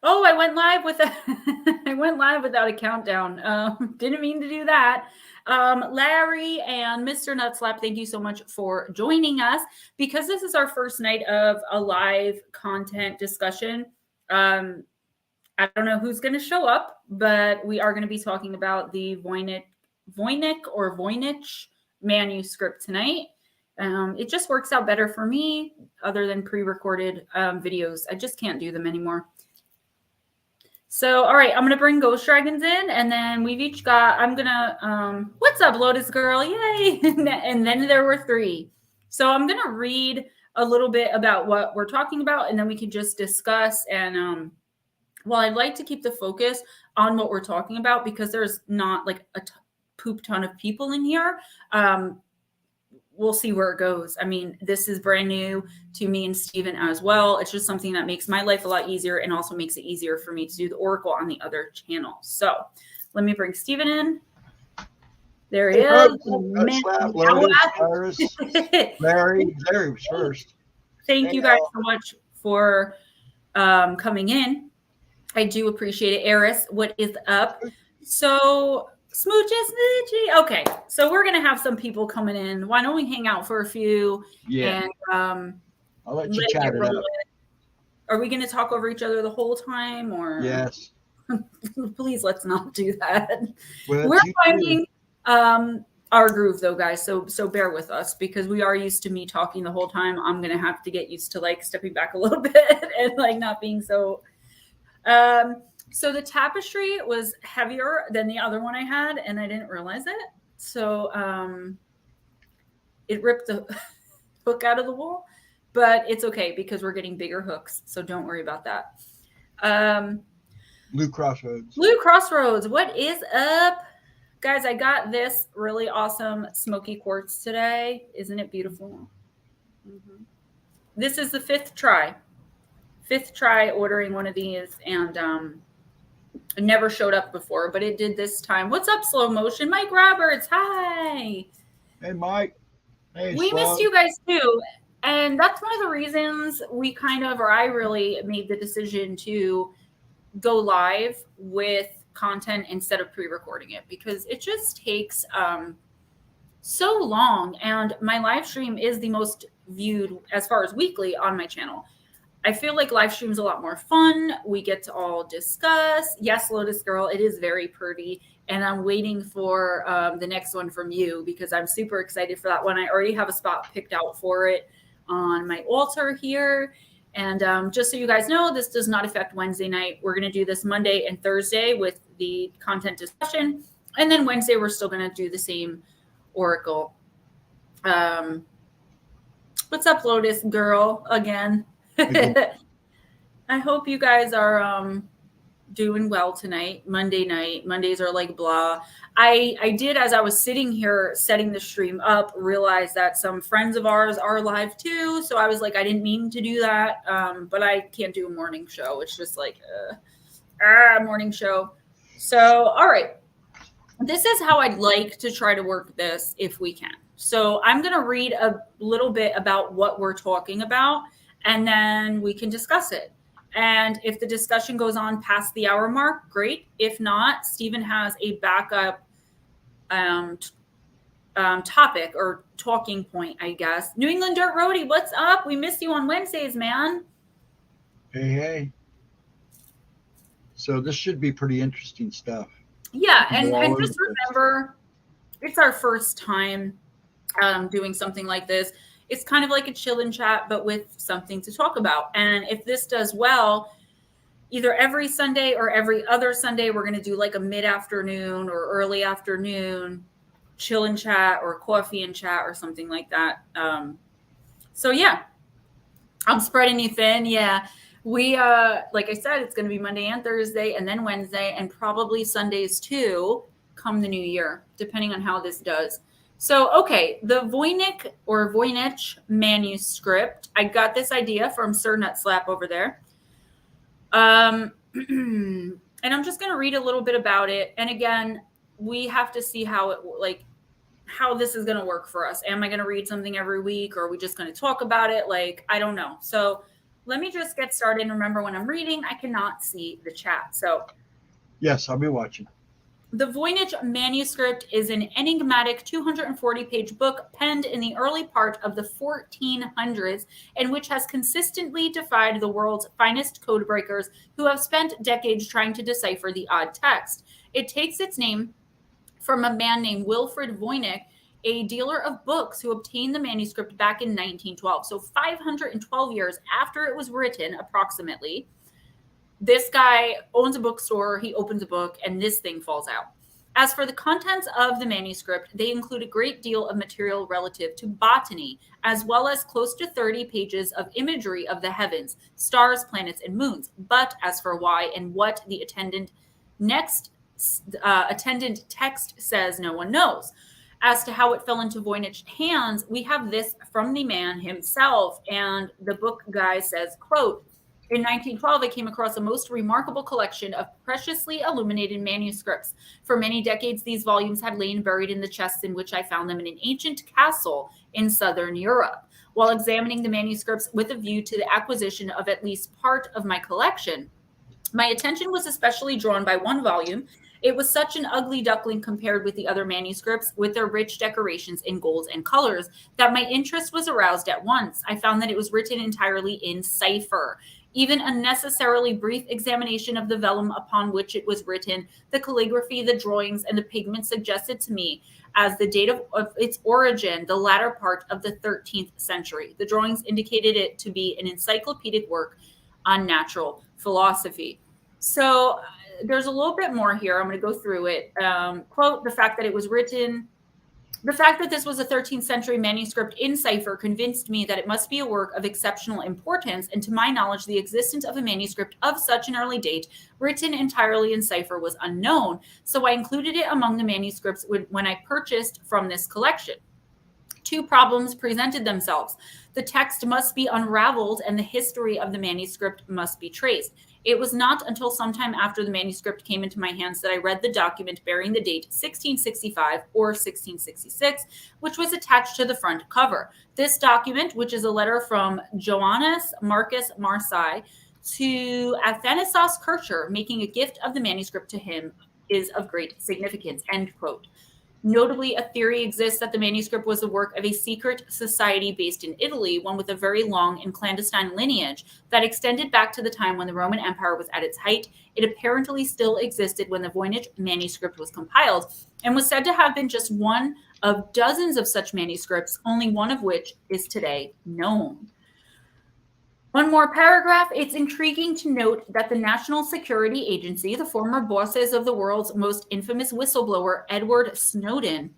Oh, I went live with I went live without a countdown. Didn't mean to do that. Larry and Mr. Nutslap, thank you so much for joining us. Because this is our first night of a live content discussion. I don't know who's going to show up, but we are going to be talking about the Voynich manuscript tonight. It just works out better for me other than pre-recorded videos. I just can't do them anymore. So, all right, I'm going to bring Ghostdragonzw in, and then we've each got, I'm going to, what's up, Lotus Girl? Yay! And then there were 3. So I'm going to read a little bit about what we're talking about, and then we can just discuss. And, well, I'd like to keep the focus on what we're talking about because there's not like a poop ton of people in here. We'll see where it goes. I mean, this is brand new to me and Steven as well. It's just something that makes my life a lot easier and also makes it easier for me to do the Oracle on the other channel. So let me bring Steven in. There he is. Larry was first. Thank you guys so much for coming in. I do appreciate it. Eris, what is up? So Smoochy. Okay, so we're gonna have some people coming in. Why don't we hang out for a few? Yeah. And I'll let you chat it up. Are we gonna talk over each other the whole time, or? Yes. Please, let's not do that. Well, we're finding our groove though, guys. So bear with us because we are used to me talking the whole time. I'm gonna have to get used to like stepping back a little bit and like not being so. So the tapestry was heavier than the other one I had, and I didn't realize it. So it ripped the hook out of the wall, but it's okay because we're getting bigger hooks. So don't worry about that. Blue Crossroads. Blue Crossroads, what is up? Guys, I got this really awesome smoky quartz today. Isn't it beautiful? Mm-hmm. This is the 5th try. 5th try ordering one of these, and it never showed up before, but it did this time. What's up, Slow Motion? Mike Roberts, hi. Hey, Mike. Hey, we missed you guys too, and that's one of the reasons we I really made the decision to go live with content instead of pre-recording it because it just takes so long, and my live stream is the most viewed as far as weekly on my channel. I feel like live stream's a lot more fun. We get to all discuss. Yes, Lotus Girl, it is very pretty. And I'm waiting for the next one from you because I'm super excited for that one. I already have a spot picked out for it on my altar here. And just so you guys know, this does not affect Wednesday night. We're going to do this Monday and Thursday with the content discussion. And then Wednesday, we're still going to do the same Oracle. What's up, Lotus Girl, again? I hope you guys are doing well tonight. Monday night. Mondays are like blah. I did, as I was sitting here setting the stream up, realize that some friends of ours are live too. So I was like, I didn't mean to do that, but I can't do a morning show. It's just like morning show. So all right, this is how I'd like to try to work this if we can. So I'm going to read a little bit about what we're talking about, and then we can discuss it. And if the discussion goes on past the hour mark, great. If not, Steven has a backup topic or talking point, I guess. New England Dirt Roadie, what's up? We missed you on Wednesdays, man. Hey. So this should be pretty interesting stuff. Yeah, and just remember, it's our first time doing something like this. It's kind of like a chill and chat, but with something to talk about. And if this does well, either every Sunday or every other Sunday, we're going to do like a mid-afternoon or early afternoon chill and chat or coffee and chat or something like that. So yeah, I'm spreading you thin. Yeah, we, like I said, it's going to be Monday and Thursday and then Wednesday and probably Sundays too, come the new year, depending on how this does. So, okay, the Voynich manuscript. I got this idea from Sir Nutslap over there. And I'm just going to read a little bit about it. And again, we have to see how this is going to work for us. Am I going to read something every week, or are we just going to talk about it? I don't know. So let me just get started. And remember, when I'm reading, I cannot see the chat. So yes, I'll be watching. The Voynich Manuscript is an enigmatic 240-page book penned in the early part of the 1400s, and which has consistently defied the world's finest codebreakers who have spent decades trying to decipher the odd text. It takes its name from a man named Wilfred Voynich, a dealer of books who obtained the manuscript back in 1912. So 512 years after it was written, approximately. This guy owns a bookstore, he opens a book, and this thing falls out. As for the contents of the manuscript, they include a great deal of material relative to botany, as well as close to 30 pages of imagery of the heavens, stars, planets, and moons. But as for why and what the attendant text says, no one knows. As to how it fell into Voynich's hands, we have this from the man himself, and the book guy says, quote, in 1912, I came across a most remarkable collection of preciously illuminated manuscripts. For many decades, these volumes had lain buried in the chests in which I found them in an ancient castle in southern Europe. While examining the manuscripts with a view to the acquisition of at least part of my collection, my attention was especially drawn by one volume. It was such an ugly duckling compared with the other manuscripts with their rich decorations in golds and colors that my interest was aroused at once. I found that it was written entirely in cipher. Even a necessarily brief examination of the vellum upon which it was written, the calligraphy, the drawings, and the pigment suggested to me as the date of its origin, the latter part of the 13th century. The drawings indicated it to be an encyclopedic work on natural philosophy. So there's a little bit more here. I'm going to go through it. Quote, the fact that this was a 13th century manuscript in cipher convinced me that it must be a work of exceptional importance, and to my knowledge, the existence of a manuscript of such an early date written entirely in cipher was unknown, so I included it among the manuscripts when I purchased from this collection. Two problems presented themselves. The text must be unraveled and the history of the manuscript must be traced. It was not until sometime after the manuscript came into my hands that I read the document bearing the date 1665 or 1666, which was attached to the front cover. This document, which is a letter from Johannes Marcus Marci to Athanasius Kircher, making a gift of the manuscript to him, is of great significance, end quote. Notably, a theory exists that the manuscript was the work of a secret society based in Italy, one with a very long and clandestine lineage that extended back to the time when the Roman Empire was at its height. It apparently still existed when the Voynich manuscript was compiled and was said to have been just one of dozens of such manuscripts, only one of which is today known. One more paragraph. It's intriguing to note that the National Security Agency, the former bosses of the world's most infamous whistleblower, Edward Snowden,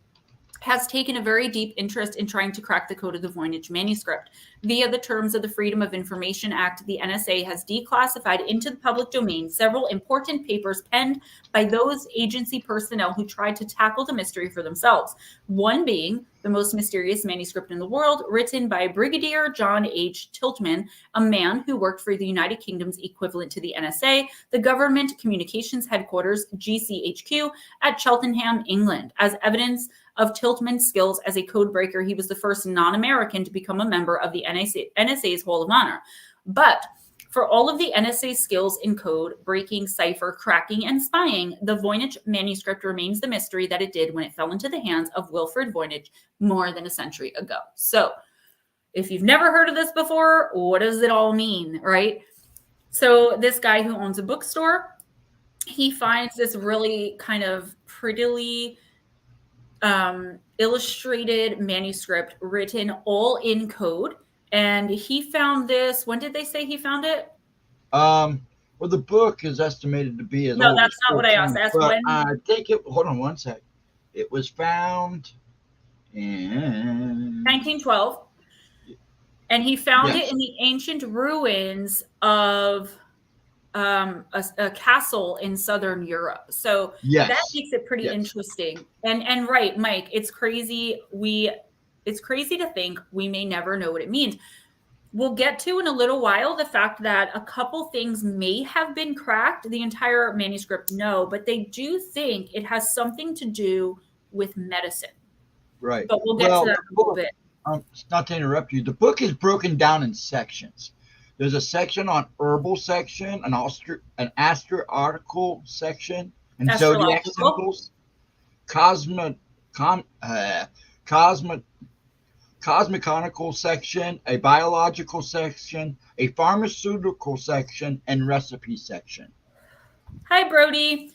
has taken a very deep interest in trying to crack the code of the Voynich manuscript. Via the terms of the Freedom of Information Act, the NSA has declassified into the public domain several important papers penned by those agency personnel who tried to tackle the mystery for themselves. One being the most mysterious manuscript in the world, written by Brigadier John H. Tiltman, a man who worked for the United Kingdom's equivalent to the NSA, the Government Communications Headquarters, GCHQ, at Cheltenham, England. As evidence of Tiltman's skills as a code breaker, he was the first non-American to become a member of the NSA's Hall of Honor. But for all of the NSA skills in code breaking, cipher, cracking, and spying, the Voynich manuscript remains the mystery that it did when it fell into the hands of Wilfred Voynich more than a century ago. So if you've never heard of this before, what does it all mean, right? So this guy who owns a bookstore, he finds this really kind of prettily illustrated manuscript written all in code. And he found this. When did they say he found it? Well, the book is estimated to be as no, old that's as not what I asked. I asked when. I think it. Hold on one sec. It was found in 1912, and he found it in the ancient ruins of a castle in southern Europe. So that makes it pretty interesting. And right, Mike, it's crazy. It's crazy to think we may never know what it means. We'll get to in a little while the fact that a couple things may have been cracked. The entire manuscript, no, but they do think it has something to do with medicine. Right. But we'll get to that in a little bit. Not to interrupt you, the book is broken down in sections. There's a section on herbal section, an astrological section, and zodiac Astrological. symbols, cosmo, com, cosmo, cosmiconical section, a biological section, a pharmaceutical section, and recipe section. Hi, Brody.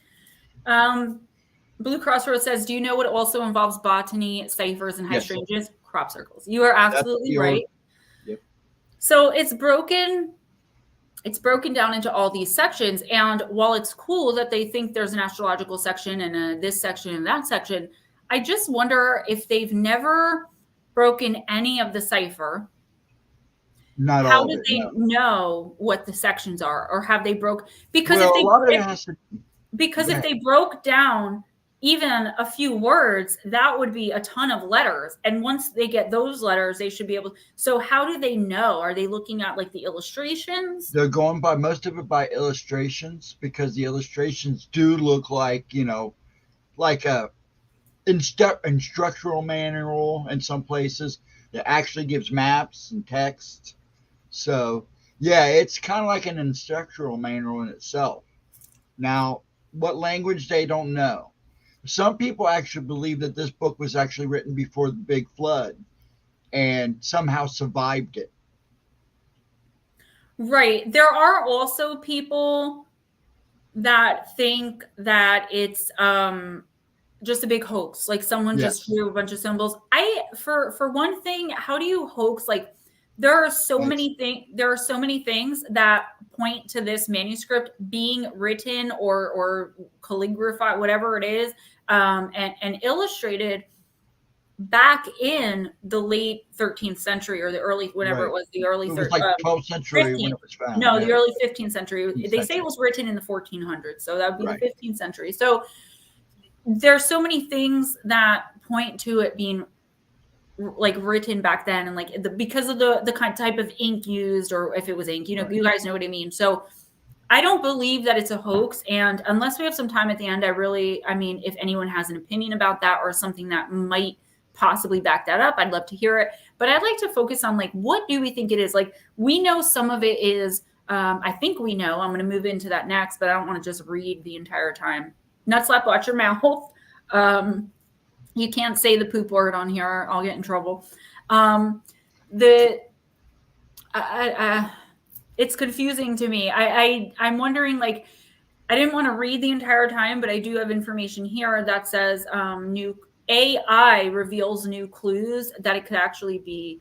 Blue Crossroads says, do you know what also involves botany, ciphers, and high stranges? Crop circles. You are absolutely right. Yep. So it's broken down into all these sections. And while it's cool that they think there's an astrological section and this section and that section, I just wonder if they've never broken any of the cipher. Not How all did of it, they no. know what the sections are, or have they broke? Because Well, if they a lot of it has to. because if they broke down even a few words, that would be a ton of letters. And once they get those letters, they should be able. So how do they know? Are they looking at like the illustrations? They're going by most of it by illustrations, because the illustrations do look like, like a instructional manual in some places that actually gives maps and text. So yeah, it's kind of like an instructional manual in itself. Now, what language, they don't know. Some people actually believe that this book was actually written before the big flood and somehow survived it. Right. There are also people that think that it's just a big hoax, like someone just drew a bunch of symbols. For one thing, how do you hoax? Like there are so many things that point to this manuscript being written or calligraphy, whatever it is, and illustrated back in the late 13th century or the early, whatever it was, the early It was like 12th century 15th. when it was found. No, the early 15th century. They say it was written in the 1400s, so that would be the 15th century. So there's so many things that point to it being like written back then, and like because of the kind type of ink used, or if it was ink, you guys know what I mean. So I don't believe that it's a hoax. And unless we have some time at the end, I mean, if anyone has an opinion about that or something that might possibly back that up, I'd love to hear it. But I'd like to focus on like, what do we think it is? Like, we know some of it is, I think we know, I'm going to move into that next, but I don't want to just read the entire time. Nutslap, watch your mouth. You can't say the poop word on here. I'll get in trouble. It's confusing to me. I'm wondering, like, I didn't want to read the entire time, but I do have information here that says new AI reveals new clues that it could actually be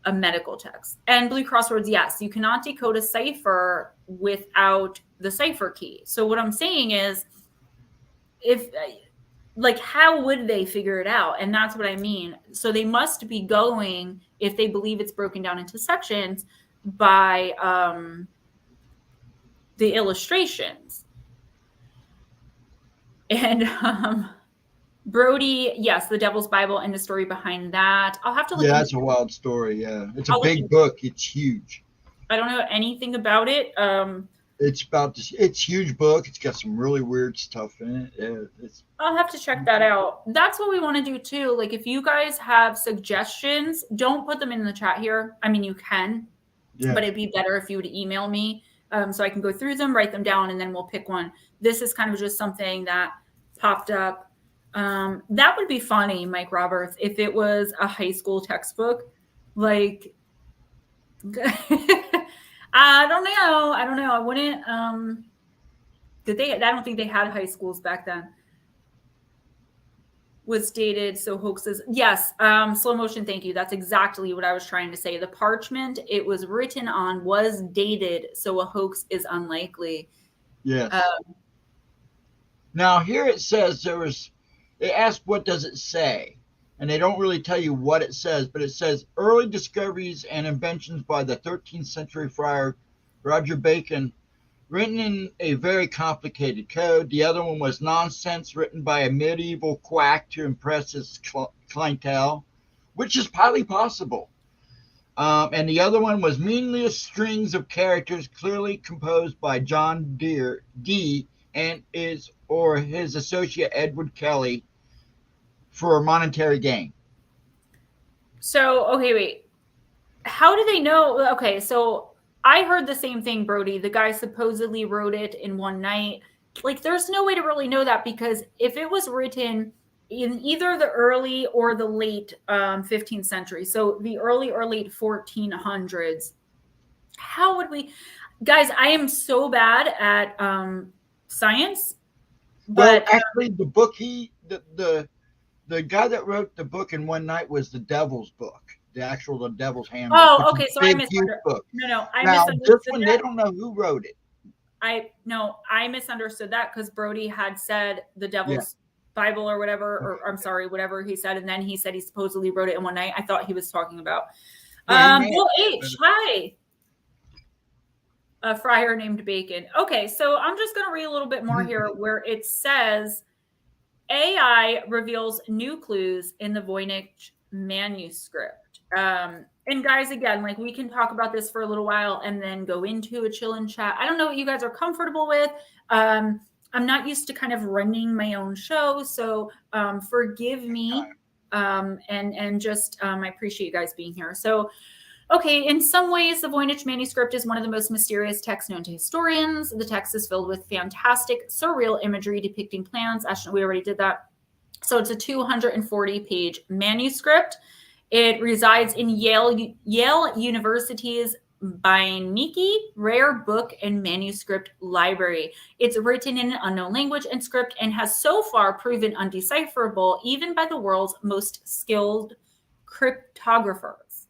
a medical text. And Blue Crossroads, yes, you cannot decode a cipher without the cipher key. So what I'm saying is, how would they figure it out? And that's what I mean. So they must be going, if they believe it's broken down into sections, by the illustrations. And Brody, yes, the Devil's Bible and the story behind that. I'll have to look. Yeah, that's a wild story. Yeah, it's a big book. It's huge. I don't know anything about it. It's about this. It's huge book. It's got some really weird stuff in it. Yeah, I'll have to check that out. That's what we want to do too. Like, if you guys have suggestions, don't put them in the chat here. I mean, you can, but it'd be better if you would email me so I can go through them, write them down, and then we'll pick one. This is kind of just something that popped up. That would be funny, Mike Roberts, if it was a high school textbook. Like, I don't know. I wouldn't. I don't think they had high schools back then. Was dated, so hoaxes. Yes, slow motion. Thank you. That's exactly what I was trying to say. The parchment it was written on was dated, so a hoax is unlikely. Yes. Now here it says they ask, what does it say? And they don't really tell you what it says, but it says early discoveries and inventions by the 13th century friar Roger Bacon, written in a very complicated code. The other one was nonsense, written by a medieval quack to impress his clientele, which is highly possible. And the other one was meaningless strings of characters clearly composed by John Dee and his associate Edward Kelly for a monetary gain. So, okay, wait. How do they know? Okay, so I heard the same thing, Brody. The guy supposedly wrote it in one night. Like, there's no way to really know that, because if it was written in either the early or the late 15th century, so the early or late 1400s, how would we, guys, I am so bad at science. Well, But actually, the book the guy that wrote the book in one night was the Devil's Book, the Devil's Handbook. oh, okay, so I big, huge misunderstood. book. No, I Now, misunderstood this one, that. they don't know who wrote it. I misunderstood that, because Brody had said the Devil's Bible or whatever, or I'm sorry, whatever he said, and then he said he supposedly wrote it in one night. I thought he was talking about Bill H. Hi. A friar named Bacon. Okay, so I'm just going to read a little bit more here, where it says AI reveals new clues in the Voynich manuscript. And guys, again, like, we can talk about this for a little while and then go into a chill and chat. I don't know what you guys are comfortable with. I'm not used to kind of running my own show, so forgive me. And just I appreciate you guys being here. So, okay, in some ways, the Voynich manuscript is one of the most mysterious texts known to historians. The text is filled with fantastic, surreal imagery depicting plants. Actually, we already did that. So it's a 240-page manuscript. It resides in Yale University's Voynich Rare Book and Manuscript Library. It's written in an unknown language and script, and has so far proven undecipherable even by the world's most skilled cryptographers.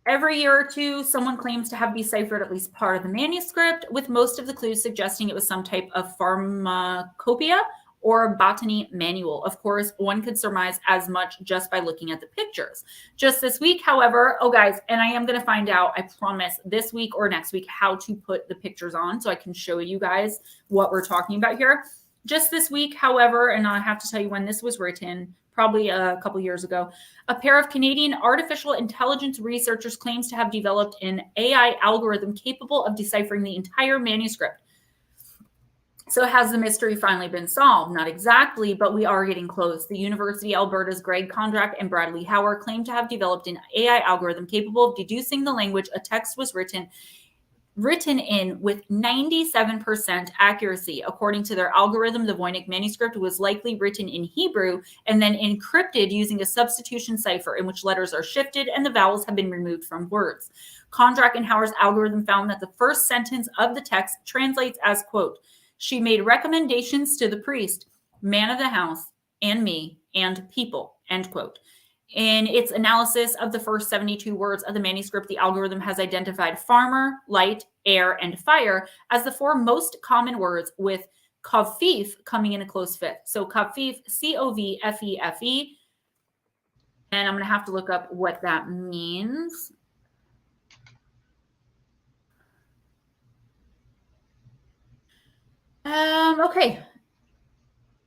Every year or two, someone claims to have deciphered at least part of the manuscript, with most of the clues suggesting it was some type of pharmacopoeia or botany manual. Of course, one could surmise as much just by looking at the pictures. Just this week, however, oh guys, and I am going to find out, I promise, this week or next week, how to put the pictures on so I can show you guys what we're talking about here. Just this week, however, and I have to tell you when this was written, probably a couple years ago, a pair of Canadian artificial intelligence researchers claims to have developed an AI algorithm capable of deciphering the entire manuscript. So has the mystery finally been solved? Not exactly, but we are getting close. The University of Alberta's Greg Kondrak and Bradley Hauer claim to have developed an AI algorithm capable of deducing the language a text was written in with 97% accuracy. According to their algorithm, the Voynich manuscript was likely written in Hebrew and then encrypted using a substitution cipher in which letters are shifted and the vowels have been removed from words. Kondrak and Hauer's algorithm found that the first sentence of the text translates as, quote, "She made recommendations to the priest, man of the house, and me, and people," end quote. In its analysis of the first 72 words of the manuscript, the algorithm has identified farmer, light, air, and fire as the four most common words, with kofif coming in a close fifth. So kofif, C-O-V-F-E-F-E. And I'm going to have to look up what that means. Okay.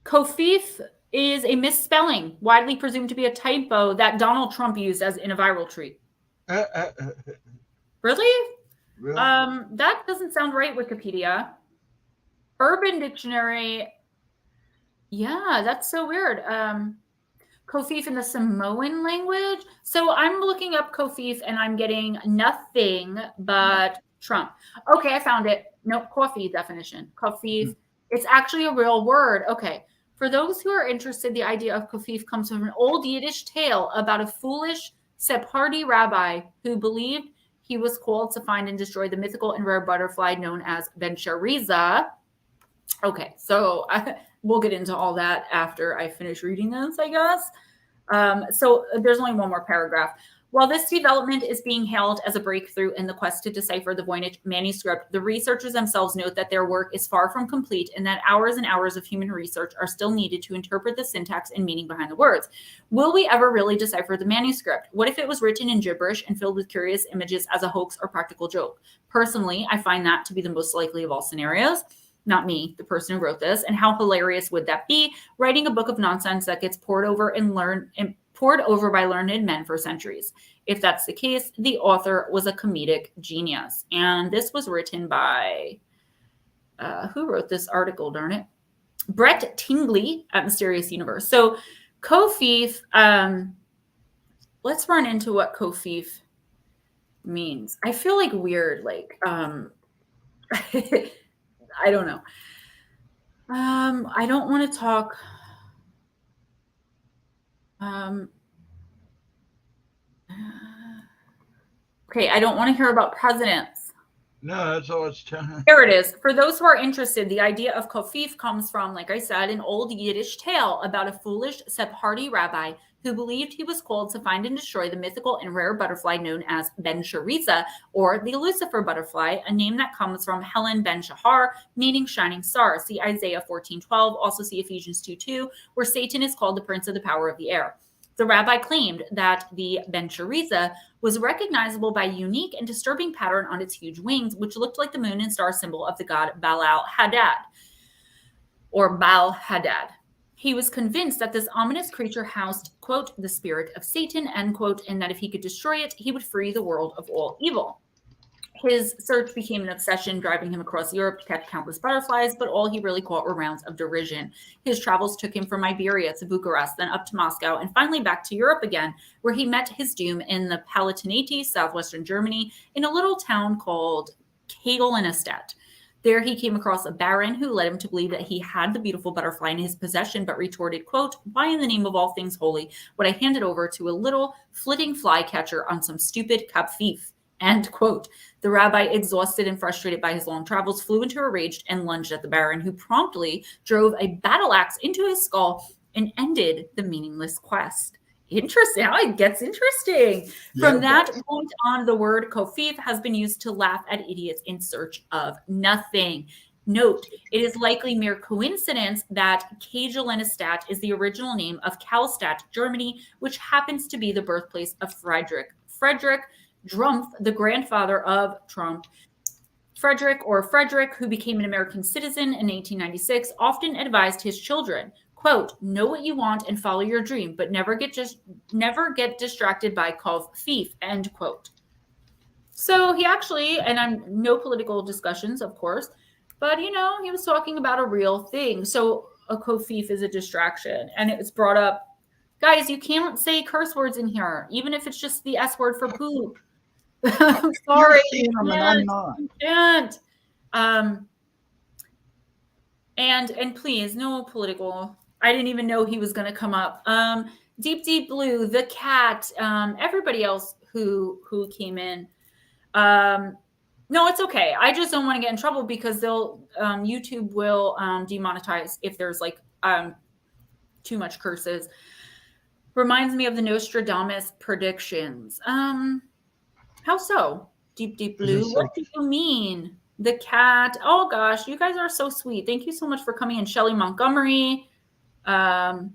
Kofif is a misspelling, widely presumed to be a typo that Donald Trump used as in a viral tweet. Really? That doesn't sound right, Wikipedia. Urban Dictionary. Yeah, that's so weird. Kofif in the Samoan language. So I'm looking up Kofif and I'm getting nothing but Trump. Okay, I found it. No, coffee definition. Kofif. It's actually a real word. Okay. For those who are interested, the idea of kofif comes from an old Yiddish tale about a foolish Sephardi rabbi who believed he was called to find and destroy the mythical and rare butterfly known as Ben Shariza. Okay, so we'll get into all that after I finish reading this, I guess. So there's only one more paragraph. While this development is being hailed as a breakthrough in the quest to decipher the Voynich manuscript, the researchers themselves note that their work is far from complete and that hours and hours of human research are still needed to interpret the syntax and meaning behind the words. Will we ever really decipher the manuscript? What if it was written in gibberish and filled with curious images as a hoax or practical joke? Personally, I find that to be the most likely of all scenarios. Not me, the person who wrote this. And how hilarious would that be? Writing a book of nonsense that gets poured over by learned men for centuries. If that's the case, the author was a comedic genius. And this was written by, who wrote this article, darn it? Brett Tingley at Mysterious Universe. So kofif, let's run into what kofif means. I feel like weird, like I don't know. I don't want to talk. Okay, I don't want to hear about presidents. No, that's all it's telling. Here it is. For those who are interested, the idea of kofif comes from, like I said, an old Yiddish tale about a foolish Sephardi rabbi who believed he was called to find and destroy the mythical and rare butterfly known as Ben Shariza, or the Lucifer butterfly, a name that comes from Helen Ben Shahar, meaning shining star. See Isaiah 14:12, also see Ephesians 2:2, where Satan is called the prince of the power of the air. The rabbi claimed that the Ben Shariza was recognizable by a unique and disturbing pattern on its huge wings, which looked like the moon and star symbol of the god Baal Hadad, or Baal Hadad. He was convinced that this ominous creature housed, quote, the spirit of Satan, end quote, and that if he could destroy it, he would free the world of all evil. His search became an obsession, driving him across Europe to catch countless butterflies, but all he really caught were rounds of derision. His travels took him from Iberia to Bucharest, then up to Moscow, and finally back to Europe again, where he met his doom in the Palatinate, southwestern Germany, in a little town called Kegel-Innstedt. There he came across a baron who led him to believe that he had the beautiful butterfly in his possession, but retorted, quote, why in the name of all things holy would I hand it over to a little flitting flycatcher on some stupid kafif? End quote. The rabbi, exhausted and frustrated by his long travels, flew into a rage and lunged at the baron, who promptly drove a battle axe into his skull and ended the meaningless quest. Interesting. Now it gets interesting. From that point on, the word kofif has been used to laugh at idiots in search of nothing. Note, it is likely mere coincidence that Kegel-Innstedt is the original name of Karlstadt, Germany, which happens to be the birthplace of Frederick Drumpf, the grandfather of Trump. Frederick, who became an American citizen in 1896, often advised his children, quote, know what you want and follow your dream, but never get distracted by kofif, end quote. So he actually, and I'm no political discussions, of course, but he was talking about a real thing. So a kofif is a distraction, and it was brought up, guys, you can't say curse words in here, even if it's just the S word for poop. I'm sorry. I'm not. And please, no political. I didn't even know he was going to come up. Deep Blue, the cat, everybody else who came in. No, it's okay. I just don't want to get in trouble because YouTube will demonetize if there's like too much curses. Reminds me of the Nostradamus predictions. How so? Deep Blue. What do you mean? The cat. Oh gosh, you guys are so sweet. Thank you so much for coming in. Shelley Montgomery. Nutslap,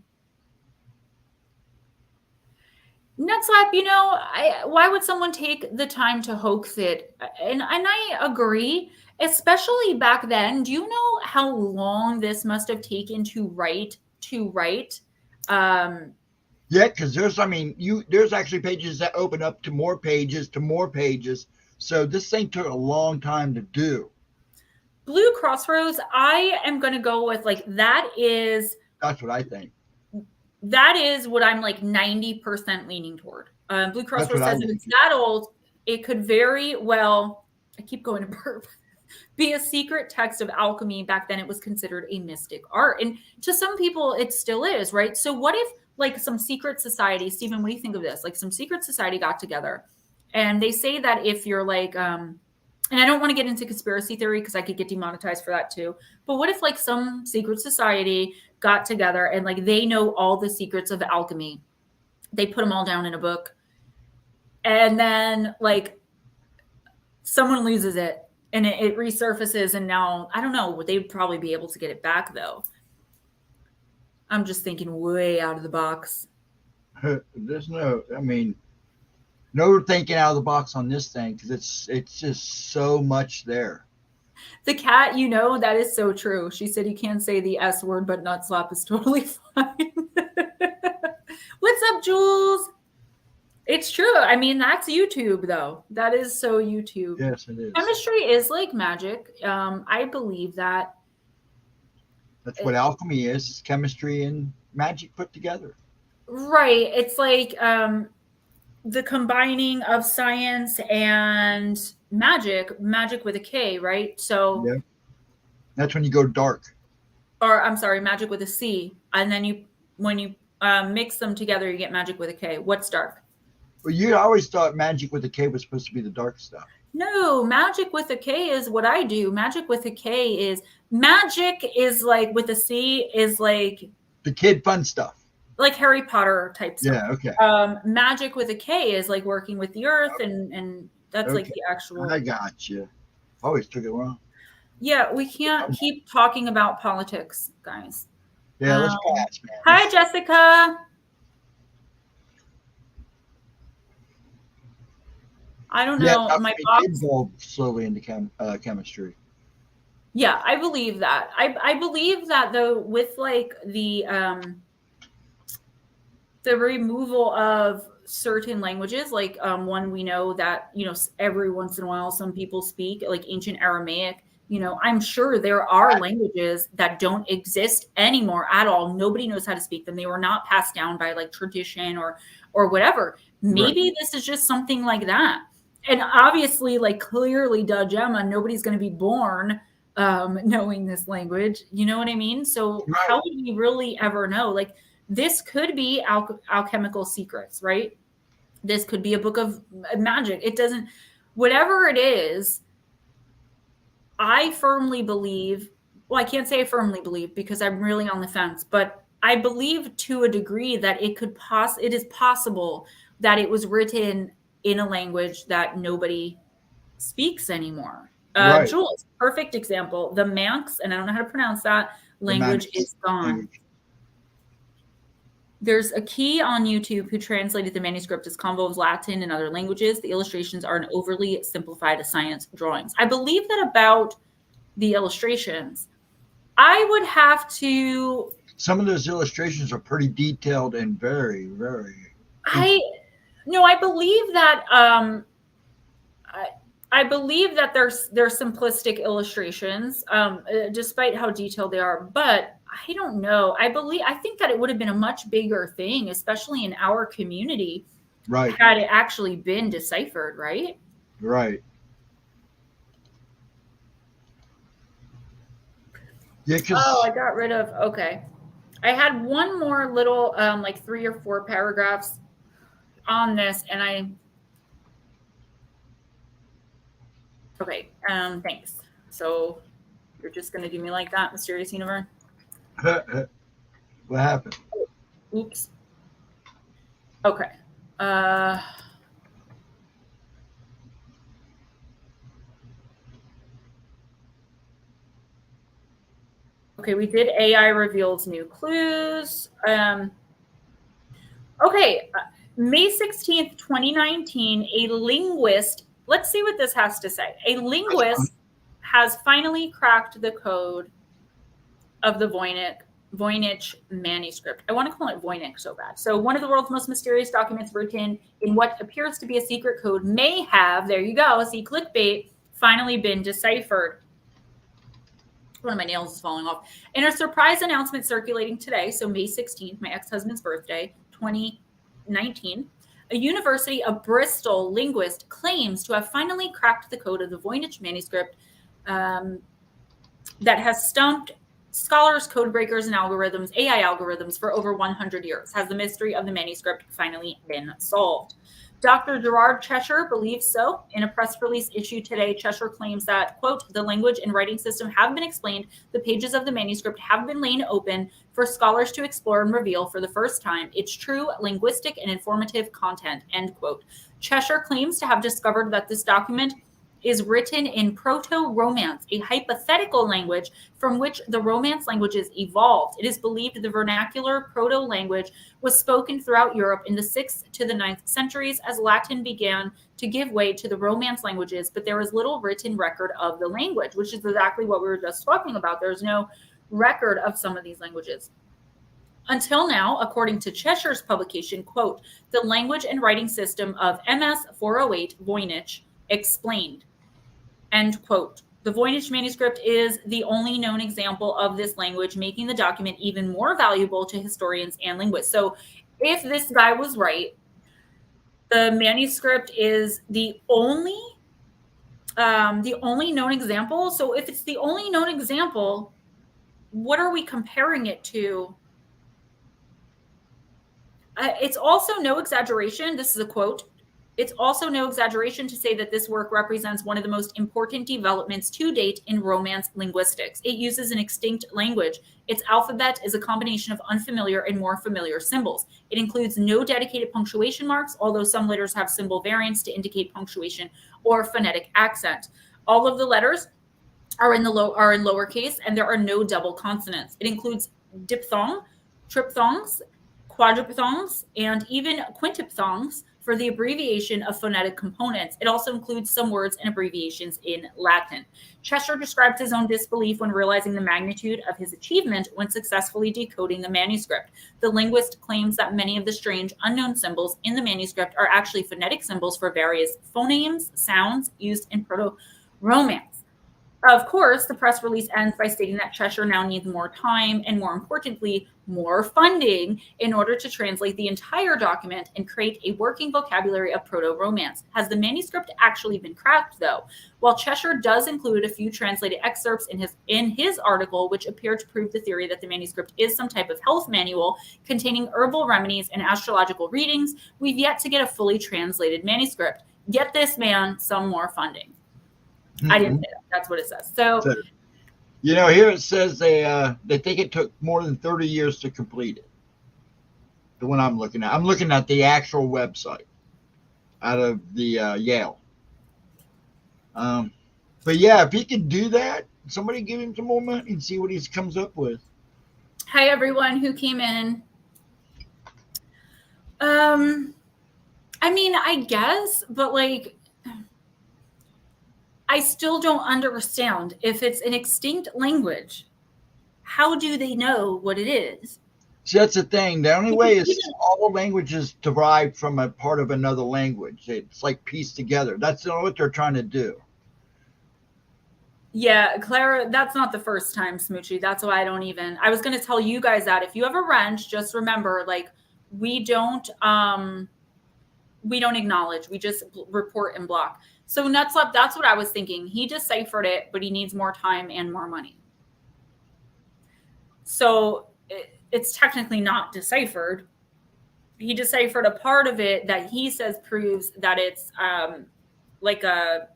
why would someone take the time to hoax it? And I agree, especially back then. Do you know how long this must have taken to write? Yeah, because there's actually pages that open up to more pages. So this thing took a long time to do. Blue Crossroads, I am going to go with that's what I think. That is what I'm 90% leaning toward. Blue Crossroads says if it's that old, it could very well, I keep going to burp, be a secret text of alchemy. Back then it was considered a mystic art. And to some people it still is, right? So what if some secret society, Stephen, what do you think of this? Some secret society got together and they say that if you're and I don't want to get into conspiracy theory because I could get demonetized for that too. But what if some secret society got together and they know all the secrets of alchemy? They put them all down in a book. And then someone loses it and it resurfaces. And now, I don't know, they'd probably be able to get it back though. I'm just thinking way out of the box. There's no thinking out of the box on this thing because it's just so much there. The cat, that is so true. She said you can't say the S word, but Nutslap is totally fine. What's up, Jules? It's true. That's YouTube, though. That is so YouTube. Yes, it is. Chemistry is like magic. I believe that. That's what alchemy is. It's chemistry and magic put together. Right. It's the combining of science and magic with a K, right? So, yeah, that's when you go dark. or I'm sorry, magic with a C. And then when you mix them together, you get magic with a K. What's dark? Well, you always thought magic with a K was supposed to be the dark stuff. No, magic with a K is what I do. Magic with a K is like with a C is like the kid fun stuff. Like Harry Potter type stuff. Yeah, okay. Magic with a K is like working with the earth, and that's like the actual. I got you. Always took it wrong. Yeah, we can't keep talking about politics, guys. Yeah, let's pass, man. Hi, Jessica. I don't know. My box evolved slowly into chemistry. Yeah, I believe that. I believe that though, with like the removal of certain languages, like one we know that, you know, every once in a while some people speak, like ancient Aramaic. You know, I'm sure there are languages that don't exist anymore at all. Nobody knows how to speak them. They were not passed down by like tradition or whatever. Maybe this is just something like that. And obviously, like clearly, Gemma, nobody's going to be born knowing this language. You know what I mean? So how would we really ever know? Like, this could be alchemical secrets, right? This could be a book of magic. It doesn't, whatever it is, I firmly believe, well, I can't say I firmly believe because I'm really on the fence, but I believe to a degree that it is possible that it was written in a language that nobody speaks anymore. Jules, perfect example. The Manx, and I don't know how to pronounce that language, is gone. There's a key on YouTube who translated the manuscript as convo of Latin and other languages. The illustrations are an overly simplified science drawings. I believe that about the illustrations. I would have to. Some of those illustrations are pretty detailed and very, very. I believe that. I believe that they're simplistic illustrations, despite how detailed they are. But I don't know. I think that it would have been a much bigger thing, especially in our community, had it actually been deciphered, right? Right. Yeah, I got rid of. Okay, I had one more little, like 3 or 4 paragraphs on this, and I. Okay, thanks. So you're just gonna do me like that, Mysterious Universe? What happened? Oops. Okay. Okay, we did AI reveals new clues. Okay, May 16th, 2019, a linguist, let's see what this has to say. A linguist has finally cracked the code of the Voynich manuscript. I want to call it Voynich so bad. So one of the world's most mysterious documents written in what appears to be a secret code may have, there you go, see clickbait, finally been deciphered. One of my nails is falling off. In a surprise announcement circulating today, so May 16th, my ex-husband's birthday, 2019, a University of Bristol linguist claims to have finally cracked the code of the Voynich manuscript that has stumped scholars, code breakers, and algorithms, AI algorithms, for over 100 years. Has the mystery of the manuscript finally been solved? Dr. Gerard Cheshire believes so. In a press release issued today, Cheshire claims that, quote, the language and writing system have been explained. The pages of the manuscript have been laid open for scholars to explore and reveal for the first time its true linguistic and informative content, end quote. Cheshire claims to have discovered that this document is written in Proto-Romance, a hypothetical language from which the Romance languages evolved. It is believed the vernacular Proto-language was spoken throughout Europe in the 6th to the 9th centuries as Latin began to give way to the Romance languages, but there is little written record of the language, which is exactly what we were just talking about. There's no record of some of these languages. Until now, according to Cheshire's publication, quote, the language and writing system of MS 408 Voynich explained, end quote. The Voynich manuscript is the only known example of this language, making the document even more valuable to historians and linguists. So if this guy was right, The manuscript is the only known example. So if it's the only known example, what are we comparing it to? It's also no exaggeration. This is a quote. It's also no exaggeration to say that this work represents one of the most important developments to date in Romance linguistics. It uses an extinct language. Its alphabet is a combination of unfamiliar and more familiar symbols. It includes no dedicated punctuation marks, although some letters have symbol variants to indicate punctuation or phonetic accent. All of the letters are in lowercase, and there are no double consonants. It includes diphthong, triphthongs, quadriphthongs, and even quintiphthongs for the abbreviation of phonetic components. It also includes some words and abbreviations in Latin. Cheshire described his own disbelief when realizing the magnitude of his achievement when successfully decoding the manuscript. The linguist claims that many of the strange unknown symbols in the manuscript are actually phonetic symbols for various phonemes, sounds used in Proto-Romance. Of course, the press release ends by stating that Cheshire now needs more time and, more importantly, more funding in order to translate the entire document and create a working vocabulary of Proto-Romance. Has the manuscript actually been cracked, though? While Cheshire does include a few translated excerpts in his article, which appear to prove the theory that the manuscript is some type of health manual containing herbal remedies and astrological readings, we've yet to get a fully translated manuscript. Get this man some more funding. I didn't say that. That's what it says. So, here it says they think it took more than 30 years to complete it. The one I'm looking at. I'm looking at the actual website out of the Yale. But yeah, if he could do that, somebody give him some more money and see what he comes up with. Hi, everyone who came in. I mean, I guess, but like, I still don't understand. If it's an extinct language, how do they know what it is? See, that's the thing. The only way is all languages derived from a part of another language. It's like pieced together. That's what they're trying to do. Yeah, Clara, that's not the first time, Smoochie. That's why I was going to tell you guys that if you have a wrench, just remember, like, we don't acknowledge, we just report and block. So Nutslap, that's what I was thinking. He deciphered it, but he needs more time and more money. So it's technically not deciphered. He deciphered a part of it that he says proves that it's like a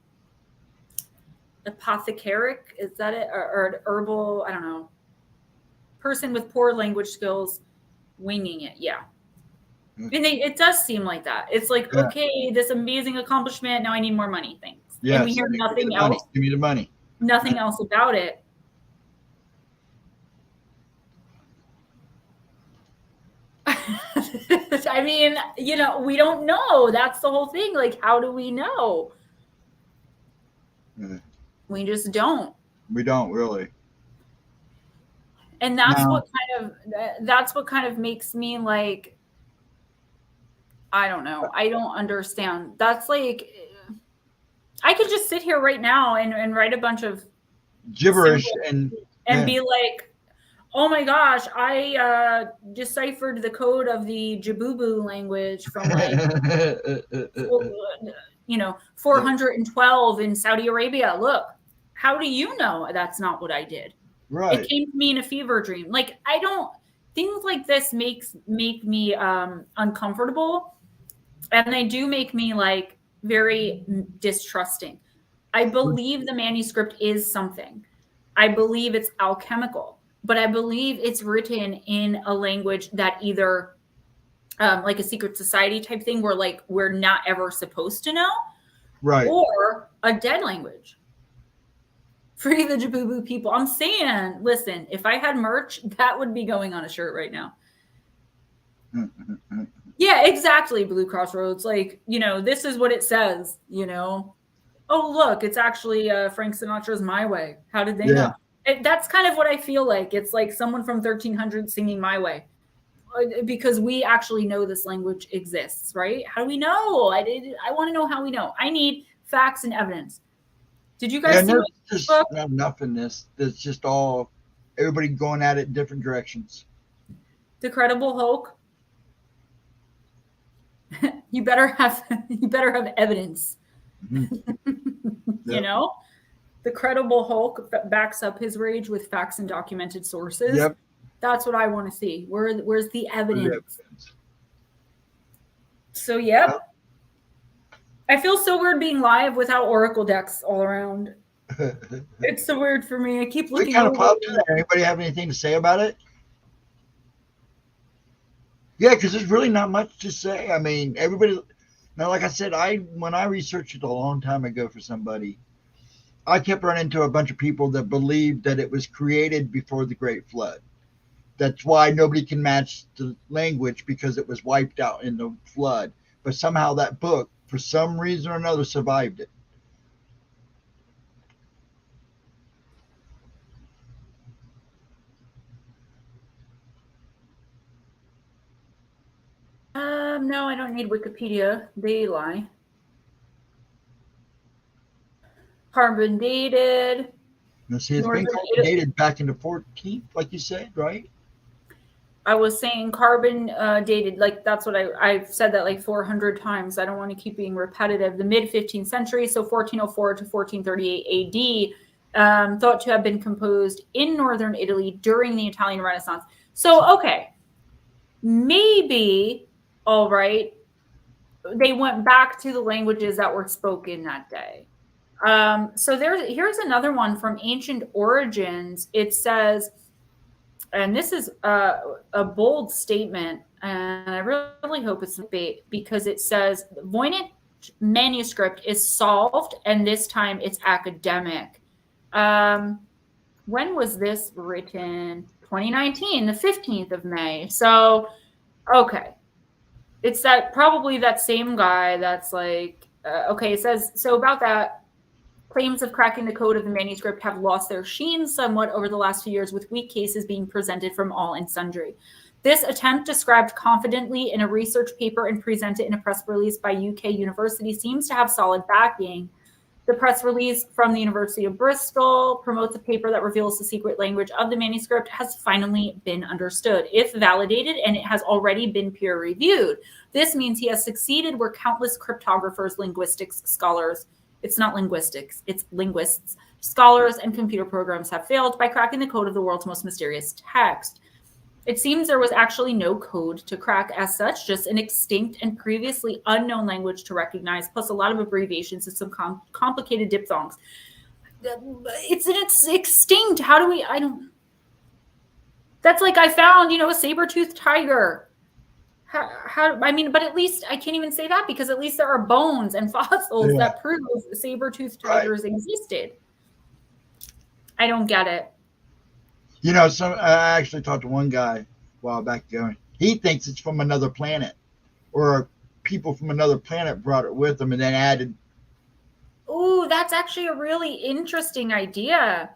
apothecaric, is that it? Or an herbal, I don't know. Person with poor language skills winging it, yeah. And it does seem like that. It's like, okay, this amazing accomplishment. Now I need more money. Thanks. Yes, and we hear nothing else. Give me the money. Nothing else about it. I mean, we don't know. That's the whole thing. Like, how do we know? We just don't. We don't really. And that's what kind of makes me like, I don't know. I don't understand. That's like, I could just sit here right now and write a bunch of gibberish and be like, oh my gosh, I deciphered the code of the Jabubu language from like, 412 in Saudi Arabia. Look, how do you know that's not what I did? Right. It came to me in a fever dream. Like, things like this make me uncomfortable. And they do make me like very distrusting. I believe the manuscript is something. I believe it's alchemical, but I believe it's written in a language that either like a secret society type thing where like we're not ever supposed to know, right? Or a dead language. Free the Jabubu people. I'm saying, listen, if I had merch, that would be going on a shirt right now. Yeah, exactly, Blue Crossroads. Like, this is what it says, Oh, look, it's actually Frank Sinatra's My Way. How did they know? That's kind of what I feel like. It's like someone from 1300 singing My Way. Because we actually know this language exists, right? How do we know? I want to know how we know. I need facts and evidence. Did you guys see there's just not enough in this. There's just all everybody going at it in different directions. The Credible Hulk. you better have evidence. Mm-hmm. You know, the credible Hulk that backs up his rage with facts and documented sources. Yep. That's what I want to see. Where's the evidence? So, yep. I feel so weird being live without Oracle decks all around. It's so weird for me. I keep looking. What kind of popped in there? Anybody have anything to say about it? Yeah, because there's really not much to say. I mean, everybody. Now, like I said, when I researched it a long time ago for somebody, I kept running into a bunch of people that believed that it was created before the Great Flood. That's why nobody can match the language, because it was wiped out in the flood. But somehow that book, for some reason or another, survived it. No, I don't need Wikipedia. They lie. Carbon dated. Now, see, it's been carbon dated back in the 14th, like you said, right? I was saying carbon dated, like that's what I've said that like 400 times. I don't want to keep being repetitive. The mid 15th century, so 1404 to 1438 AD, thought to have been composed in northern Italy during the Italian Renaissance. So, okay, maybe, all right, they went back to the languages that were spoken that day. So here's another one from Ancient Origins. It says, and this is a bold statement, and I really hope it's bait, because it says Voynich manuscript is solved, and this time it's academic. When was this written? 2019, the 15th of May. So, okay. It's probably that same guy that's like, okay, it says, so about that, claims of cracking the code of the manuscript have lost their sheen somewhat over the last few years, with weak cases being presented from all and sundry. This attempt, described confidently in a research paper and presented in a press release by UK University, seems to have solid backing. The press release from the University of Bristol promotes a paper that reveals the secret language of the manuscript has finally been understood, if validated, and it has already been peer-reviewed. This means he has succeeded where countless cryptographers, linguistics scholars, it's not linguistics, it's linguists, scholars, and computer programs have failed by cracking the code of the world's most mysterious text. It seems there was actually no code to crack as such, just an extinct and previously unknown language to recognize, plus a lot of abbreviations and some complicated diphthongs. It's extinct. How do we, I don't, that's like I found, a saber-toothed tiger. How I mean, but at least I can't even say that, because at least there are bones and fossils that prove saber-toothed tigers existed. I don't get it. I actually talked to one guy a while back ago. He thinks it's from another planet, or people from another planet brought it with them and then added. Ooh, that's actually a really interesting idea.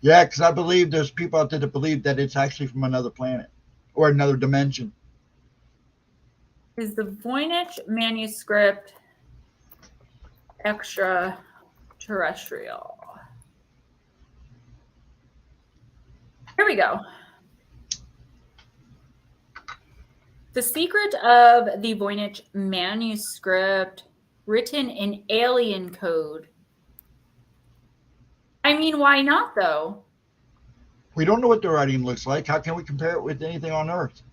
Yeah, because I believe there's people out there that believe that it's actually from another planet or another dimension. Is the Voynich manuscript extraterrestrial? Here we go. The secret of the Voynich manuscript, written in alien code. I mean, why not, though? We don't know what the writing looks like. How can we compare it with anything on Earth?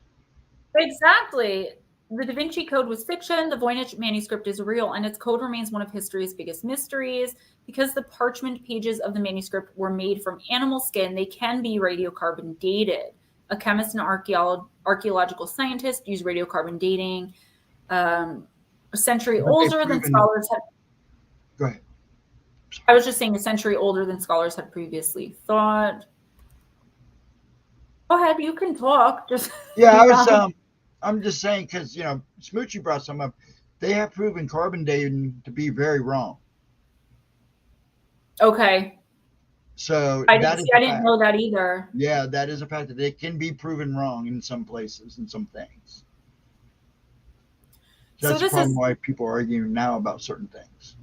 Exactly. The Da Vinci Code was fiction. The Voynich manuscript is real, and its code remains one of history's biggest mysteries. Because the parchment pages of the manuscript were made from animal skin, they can be radiocarbon dated. A chemist and archaeological scientist use radiocarbon dating. A century older than scholars had. Go ahead. I was just saying a century older than scholars had previously thought. Go ahead, you can talk. Just I'm just saying, because Smoochie brought some up. They have proven carbon dating to be very wrong. Okay. So I didn't know that either. Yeah, that is a fact, that it can be proven wrong in some places and some things. That's probably why people are arguing now about certain things.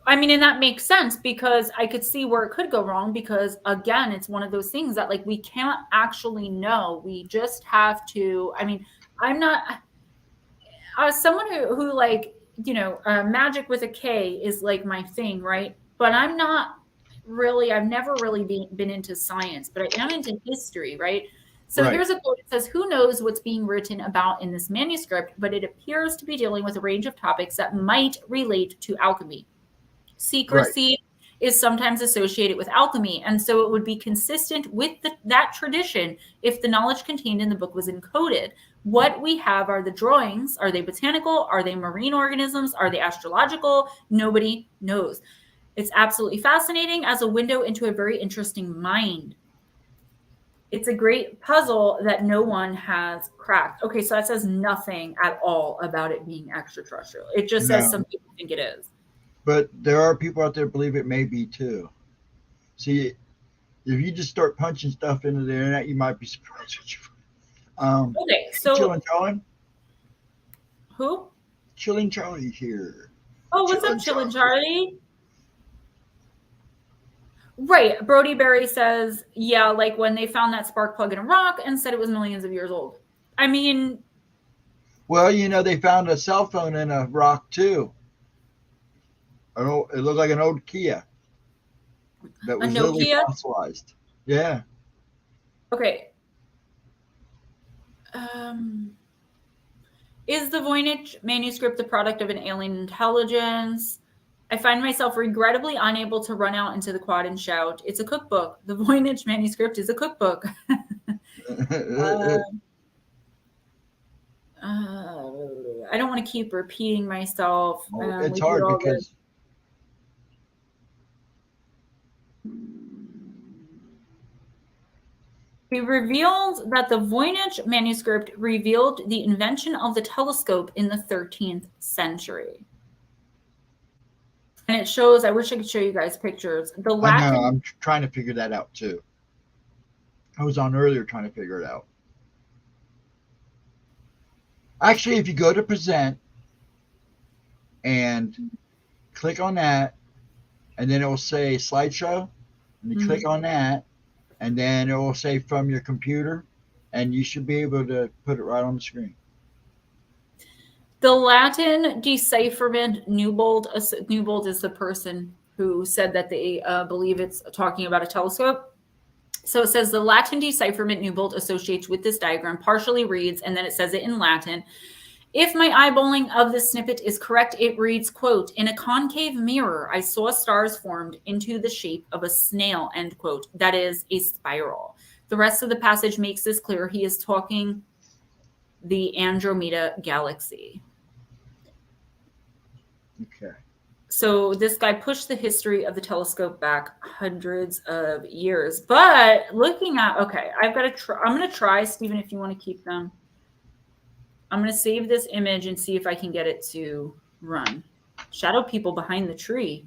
I mean, and that makes sense, because I could see where it could go wrong, because again, it's one of those things that like we can't actually know. We just have to, I mean, I'm someone who like, magic with a K is like my thing, right? But I'm not really, I've never really been into science, but I am into history, right? So Right. here's a quote. It says, "Who knows what's being written about in this manuscript, but it appears to be dealing with a range of topics that might relate to alchemy. Secrecy is sometimes associated with alchemy, and so it would be consistent with that tradition if the knowledge contained in the book was encoded. What we have are the drawings. Are they botanical? Are they marine organisms? Are they astrological? Nobody knows. It's absolutely fascinating as a window into a very interesting mind. It's a great puzzle that no one has cracked." Okay, so that says nothing at all about it being extraterrestrial. It just says No. some people think it is. But there are people out there that believe it may be too. See, if you just start punching stuff into the internet, you might be surprised what you find. Okay, so Chillin' Charlie. who? Chillin' Charlie here. Oh, what's up, Chillin' Charlie? Right. Brody Berry says, yeah, like when they found that spark plug in a rock and said it was millions of years old. I mean, well, they found a cell phone in a rock too. It looked like an old Kia that was literally fossilized. Yeah. Okay. Is the Voynich manuscript the product of an alien intelligence? I find myself regrettably unable to run out into the quad and shout, "It's a cookbook. The Voynich manuscript is a cookbook." I don't want to keep repeating myself. It's hard because he revealed that the Voynich manuscript revealed the invention of the telescope in the 13th century. And it shows, I wish I could show you guys pictures. The Latin. I know, I'm trying to figure that out too. I was on earlier trying to figure it out. Actually, if you go to present and click on that, and then it will say slideshow, and you click on that, and then it will say from your computer, and you should be able to put it right on the screen. The Latin decipherment Newbold is the person who said that they believe it's talking about a telescope. So it says the Latin decipherment Newbold associates with this diagram partially reads, and then it says it in Latin. If my eyeballing of this snippet is correct, it reads, quote, "In a concave mirror, I saw stars formed into the shape of a snail," end quote. That is a spiral. The rest of the passage makes this clear. He is talking the Andromeda galaxy. Okay. So this guy pushed the history of the telescope back hundreds of years. But looking at, okay, I've got to try. I'm going to try, Stephen, if you want to keep them. I'm going to save this image and see if I can get it to run. Shadow people behind the tree.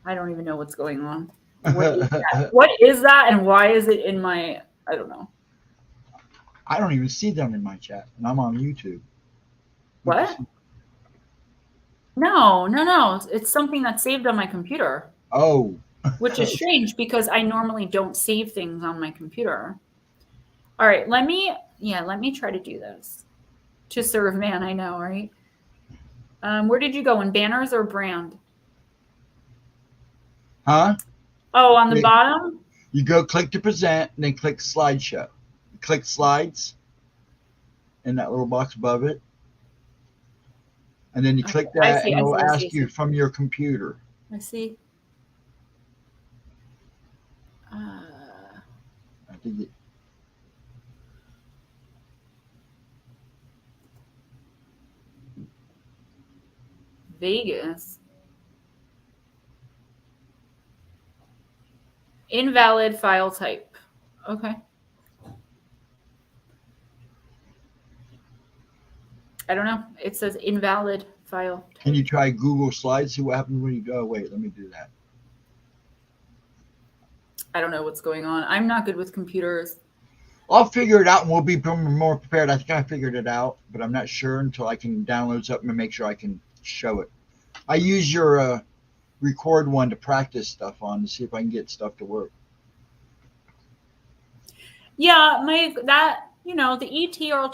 I don't even know what's going on. What is that? What is that and why is it in my, I don't know. I don't even see them in my chat, and I'm on YouTube. What? No. It's something that's saved on my computer. Oh. Which is strange because I normally don't save things on my computer. All right, let me try to do this. To serve man, I know, right? Where did you go, in banners or brand? Huh? Oh, on the bottom? You go click to present, and then click slideshow. Click slides in that little box above it. And then you click that, and it will ask you from your computer. I see. I think it. Vegas. Invalid file type. Okay. I don't know. It says invalid file type. Can you try Google Slides? See what happens when you go, wait, let me do that. I don't know what's going on. I'm not good with computers. I'll figure it out and we'll be more prepared. I think I figured it out, but I'm not sure until I can download something and make sure I can show it. I use your record one to practice stuff on to see if I can get stuff to work. Yeah, that you know, the ET or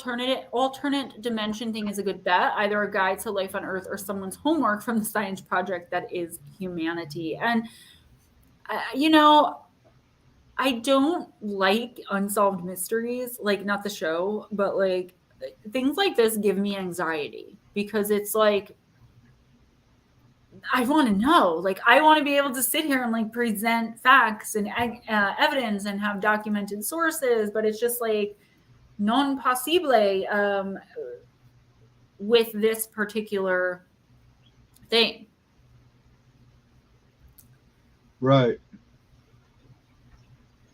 alternate dimension thing is a good bet. Either a guide to life on Earth or someone's homework from the science project that is humanity. And, you know, I don't like unsolved mysteries, like not the show, but like things like this give me anxiety because it's like, I want to know, like, I want to be able to sit here and like present facts and evidence and have documented sources, but it's just like non possible with this particular thing. Right.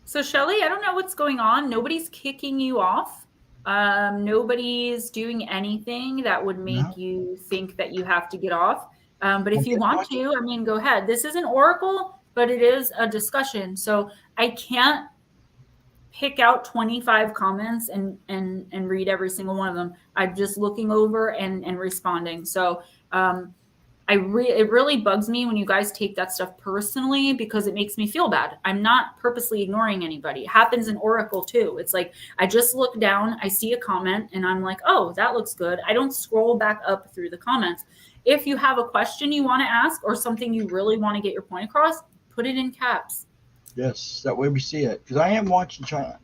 So, Shelly, I don't know what's going on. Nobody's kicking you off. Nobody's doing anything that would make you think that you have to get off. But if you want to, I mean, go ahead. This is an oracle, but it is a discussion. So I can't pick out 25 comments and read every single one of them. I'm just looking over and responding. So it really bugs me when you guys take that stuff personally because it makes me feel bad. I'm not purposely ignoring anybody. It happens in Oracle too. It's like, I just look down, I see a comment and I'm like, oh, that looks good. I don't scroll back up through the comments. If you have a question you want to ask or something you really want to get your point across, put it in caps. Yes, that way we see it. Because I am watching China.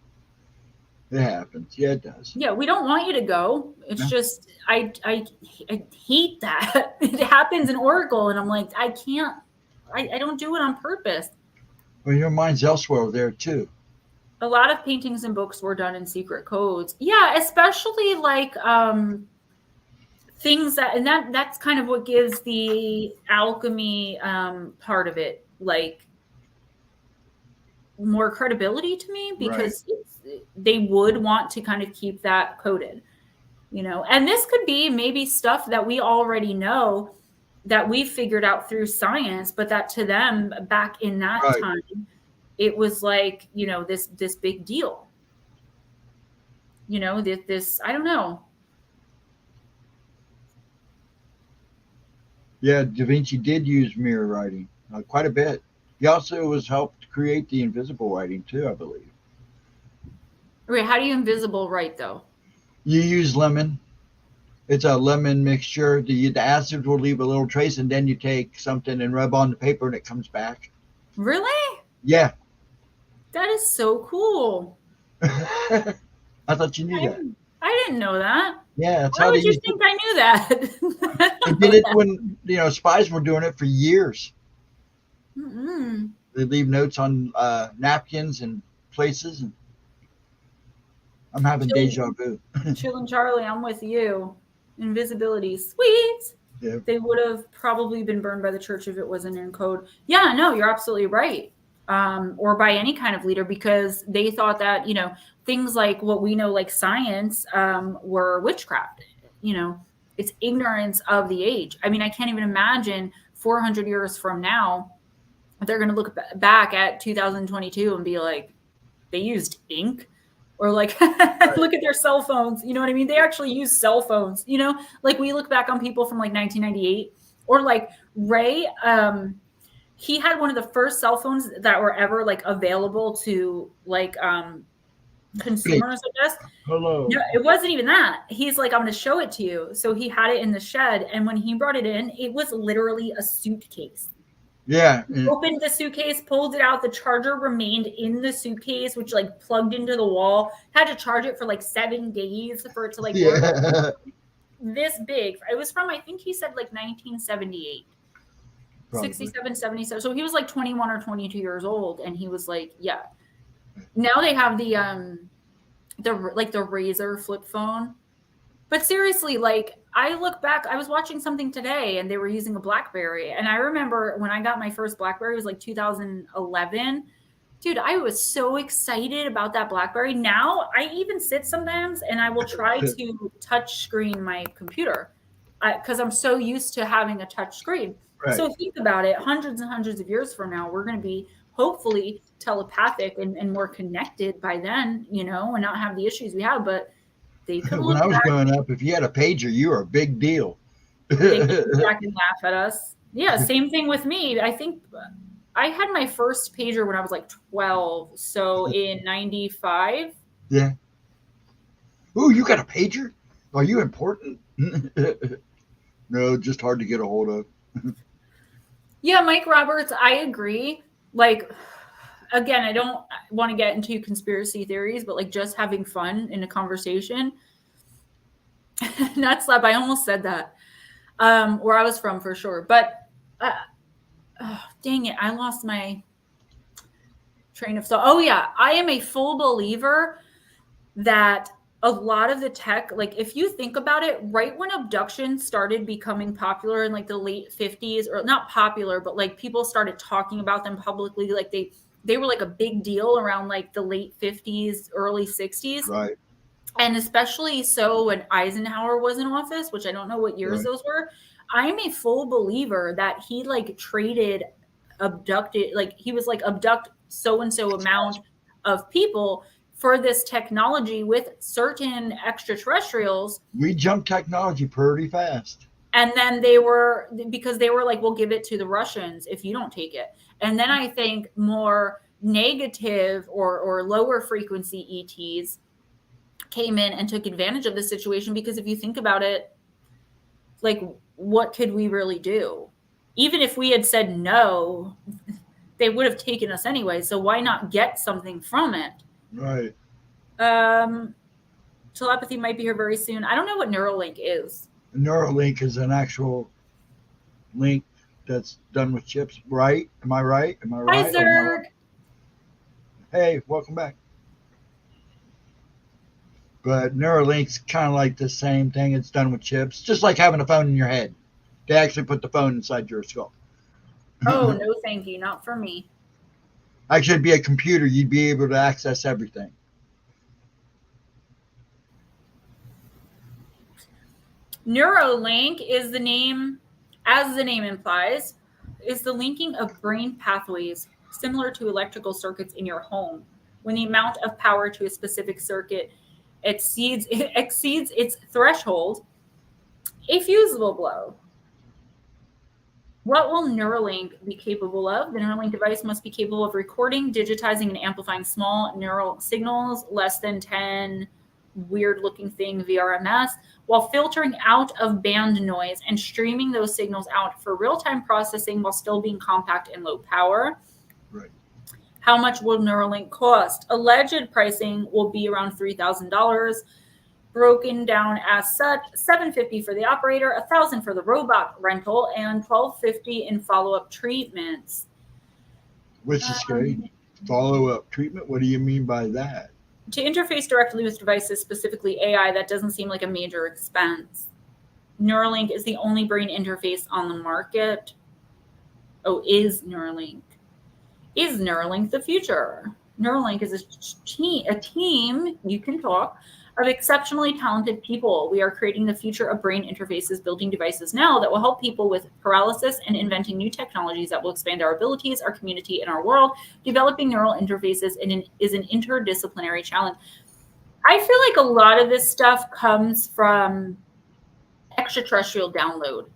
It happens. Yeah, it does. Yeah, we don't want you to go. It's just I hate that. It happens in Oracle, and I'm like, I can't. I don't do it on purpose. Well, your mind's elsewhere there too. A lot of paintings and books were done in secret codes. Yeah, especially like things that's kind of what gives the alchemy part of it like more credibility to me because they would want to kind of keep that coded, you know. And this could be maybe stuff that we already know that we figured out through science, but that to them back in that time, it was like, you know, this big deal, you know, this I don't know. Yeah, Da Vinci did use mirror writing quite a bit. He also was helped create the invisible writing too, I believe. Wait, how do you invisible write though? You use lemon. It's a lemon mixture. The acid will leave a little trace, and then you take something and rub on the paper, and it comes back. Really? Yeah. That is so cool. I thought you knew that. I didn't know that. Yeah, that's Why how would you think I knew that? They did it when, you know, spies were doing it for years. Mm-hmm. They leave notes on napkins and places. And I'm having deja vu. Chill and Charlie, I'm with you. Invisibility, sweet. Yeah. They would have probably been burned by the church if it wasn't in code. Yeah, no, you're absolutely right. Or by any kind of leader, because they thought that, you know, things like what we know, like science, were witchcraft. You know, it's ignorance of the age. I mean, I can't even imagine 400 years from now, they're going to look back at 2022 and be like, they used ink. Or like, look at their cell phones. You know what I mean? They actually use cell phones, you know, like we look back on people from like 1998 or like Ray. He had one of the first cell phones that were ever like available to like consumers, I guess. Hello. No, it wasn't even that. He's like, I'm going to show it to you. So he had it in the shed. And when he brought it in, it was literally a suitcase. Yeah. Opened the suitcase, pulled it out. The charger remained in the suitcase, which like plugged into the wall. Had to charge it for like 7 days for it to like work. This big. It was from, I think he said like 1978. Probably. 67, 77. So he was like 21 or 22 years old. And he was like, yeah. Now they have the Razr flip phone. But seriously, like I look back, I was watching something today and they were using a BlackBerry. And I remember when I got my first BlackBerry, it was like 2011. Dude, I was so excited about that BlackBerry. Now I even sit sometimes and I will try to touch screen my computer because I'm so used to having a touch screen. Right. So think about it, hundreds and hundreds of years from now, we're going to be hopefully telepathic and more connected by then, you know, and not have the issues we have. But when I was growing up, if you had a pager, you were a big deal. They could come back and laugh at us. Yeah, same thing with me. I think I had my first pager when I was like 12. So in 95. Yeah. Ooh, you got a pager? Are you important? No, just hard to get a hold of. Yeah, Mike Roberts, I agree. Like, again, I don't want to get into conspiracy theories, but like just having fun in a conversation. Not slap. I almost said that. Where I was from for sure. But dang it, I lost my train of thought. Oh yeah, I am a full believer that a lot of the tech, like if you think about it, right when abductions started becoming popular in like the late 50s, or not popular, but like people started talking about them publicly, like they were like a big deal around like the late 50s, early 60s. Right. And especially so when Eisenhower was in office, which I don't know what years Right. those were. I'm a full believer that he like traded abducted, like he was like abduct so and so amount of people for this technology with certain extraterrestrials. We jump technology pretty fast. And then they were, because they were like, we'll give it to the Russians if you don't take it. And then I think more negative or lower frequency ETs came in and took advantage of the situation, because if you think about it, like what could we really do? Even if we had said no, they would have taken us anyway, so why not get something from it? Right. Telepathy might be here very soon. I don't know what Neuralink is. Neuralink is an actual link that's done with chips, right? Am I right? Am I right? Hi, Zerg. Hey, welcome back. But Neuralink's kind of like the same thing. It's done with chips, just like having a phone in your head. They actually put the phone inside your skull. Oh, no, thank you. Not for me. Actually, it'd be a computer. You'd be able to access everything. Neuralink is the name, as the name implies, is the linking of brain pathways similar to electrical circuits in your home. When the amount of power to a specific circuit exceeds its threshold, a fuse will blow. What will Neuralink be capable of? The Neuralink device must be capable of recording, digitizing, and amplifying small neural signals, less than 10 weird-looking thing VRMS, while filtering out of band noise and streaming those signals out for real-time processing while still being compact and low power. Right. How much will Neuralink cost? Alleged pricing will be around $3,000, broken down as such: $750 for the operator, $1,000 for the robot rental, and $1,250 in follow-up treatments. Which is great. Follow-up treatment? What do you mean by that? To interface directly with devices, specifically AI, that doesn't seem like a major expense. Neuralink is the only brain interface on the market. Oh, is Neuralink? Is Neuralink the future? Neuralink is a team, you can talk, of exceptionally talented people. We are creating the future of brain interfaces, building devices now that will help people with paralysis, and inventing new technologies that will expand our abilities, our community, and our world. Developing neural interfaces is an interdisciplinary challenge. I feel like a lot of this stuff comes from extraterrestrial download.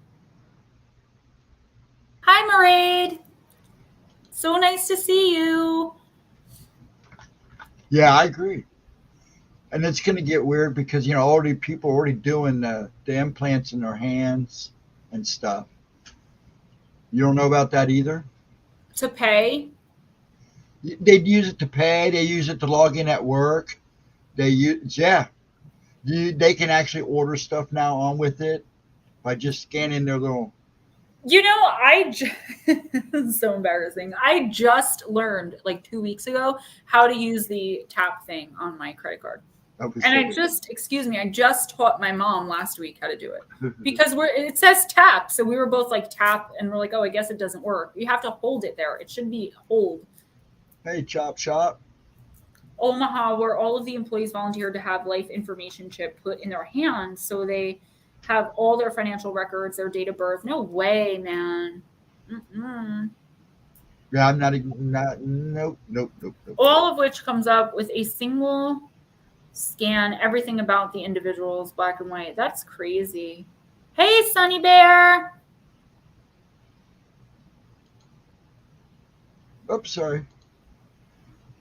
Hi, Maraid. So nice to see you. Yeah, I agree. And it's going to get weird because, already people are already doing the implants in their hands and stuff. You don't know about that either? To pay? They'd use it to pay. They use it to log in at work. They can actually order stuff now on with it by just scanning their little. It's so embarrassing. I just learned like 2 weeks ago how to use the tap thing on my credit card. And I just taught my mom last week how to do it, because it says tap. So we were both like tap, and we're like, oh, I guess it doesn't work. You have to hold it there. It should be hold. Hey, Chop Shop. Omaha, where all of the employees volunteered to have life information chip put in their hands, so they have all their financial records, their date of birth. No way, man. Mm-mm. Yeah, I'm nope. All of which comes up with a single scan, everything about the individuals, black and white. That's crazy. Hey, Sunny Bear. Oops, sorry.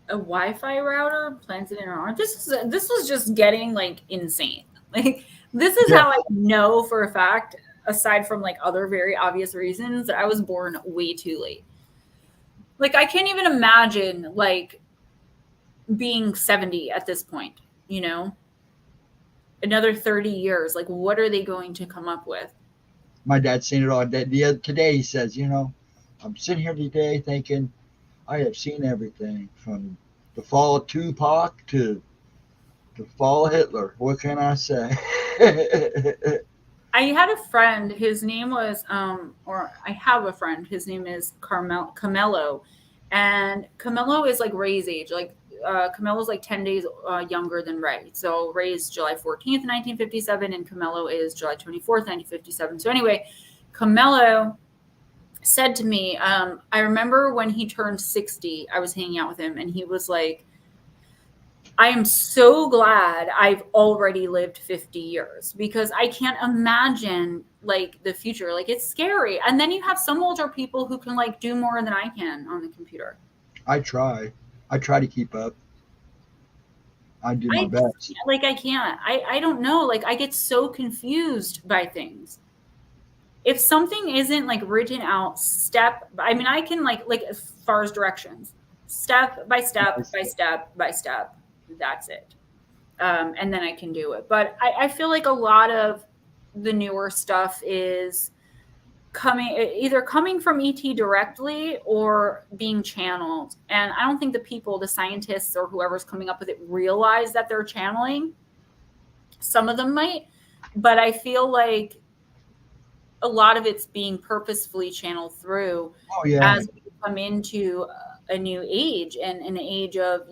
a Wi-Fi router planted in our arm. This was just getting like insane. Like this is how I know for a fact, aside from like other very obvious reasons, that I was born way too late. Like I can't even imagine like being 70 at this point, you know? Another 30 years. Like what are they going to come up with? My dad's seen it all. Today he says, I'm sitting here today thinking I have seen everything from the fall of Tupac to the fall of Hitler. What can I say? I had a friend, his name was, or I have a friend, his name is Camelo. And Camelo is like Ray's age. Like Camelo's like 10 days younger than Ray. So Ray is July 14th, 1957, and Camelo is July 24th, 1957. So anyway, Camelo said to me, I remember when he turned 60, I was hanging out with him and he was like, I am so glad I've already lived 50 years because I can't imagine like the future. Like it's scary. And then you have some older people who can like do more than I can on the computer. I try to keep up. I do my best. Like I can't. I don't know. Like I get so confused by things. If something isn't like written out I can like as far as directions, step by step by step by step. That's it. And then I can do it. But I feel like a lot of the newer stuff is either coming from ET directly or being channeled. And I don't think the scientists or whoever's coming up with it realize that they're channeling. Some of them might, but I feel like a lot of it's being purposefully channeled through as we come into a new age and an age of,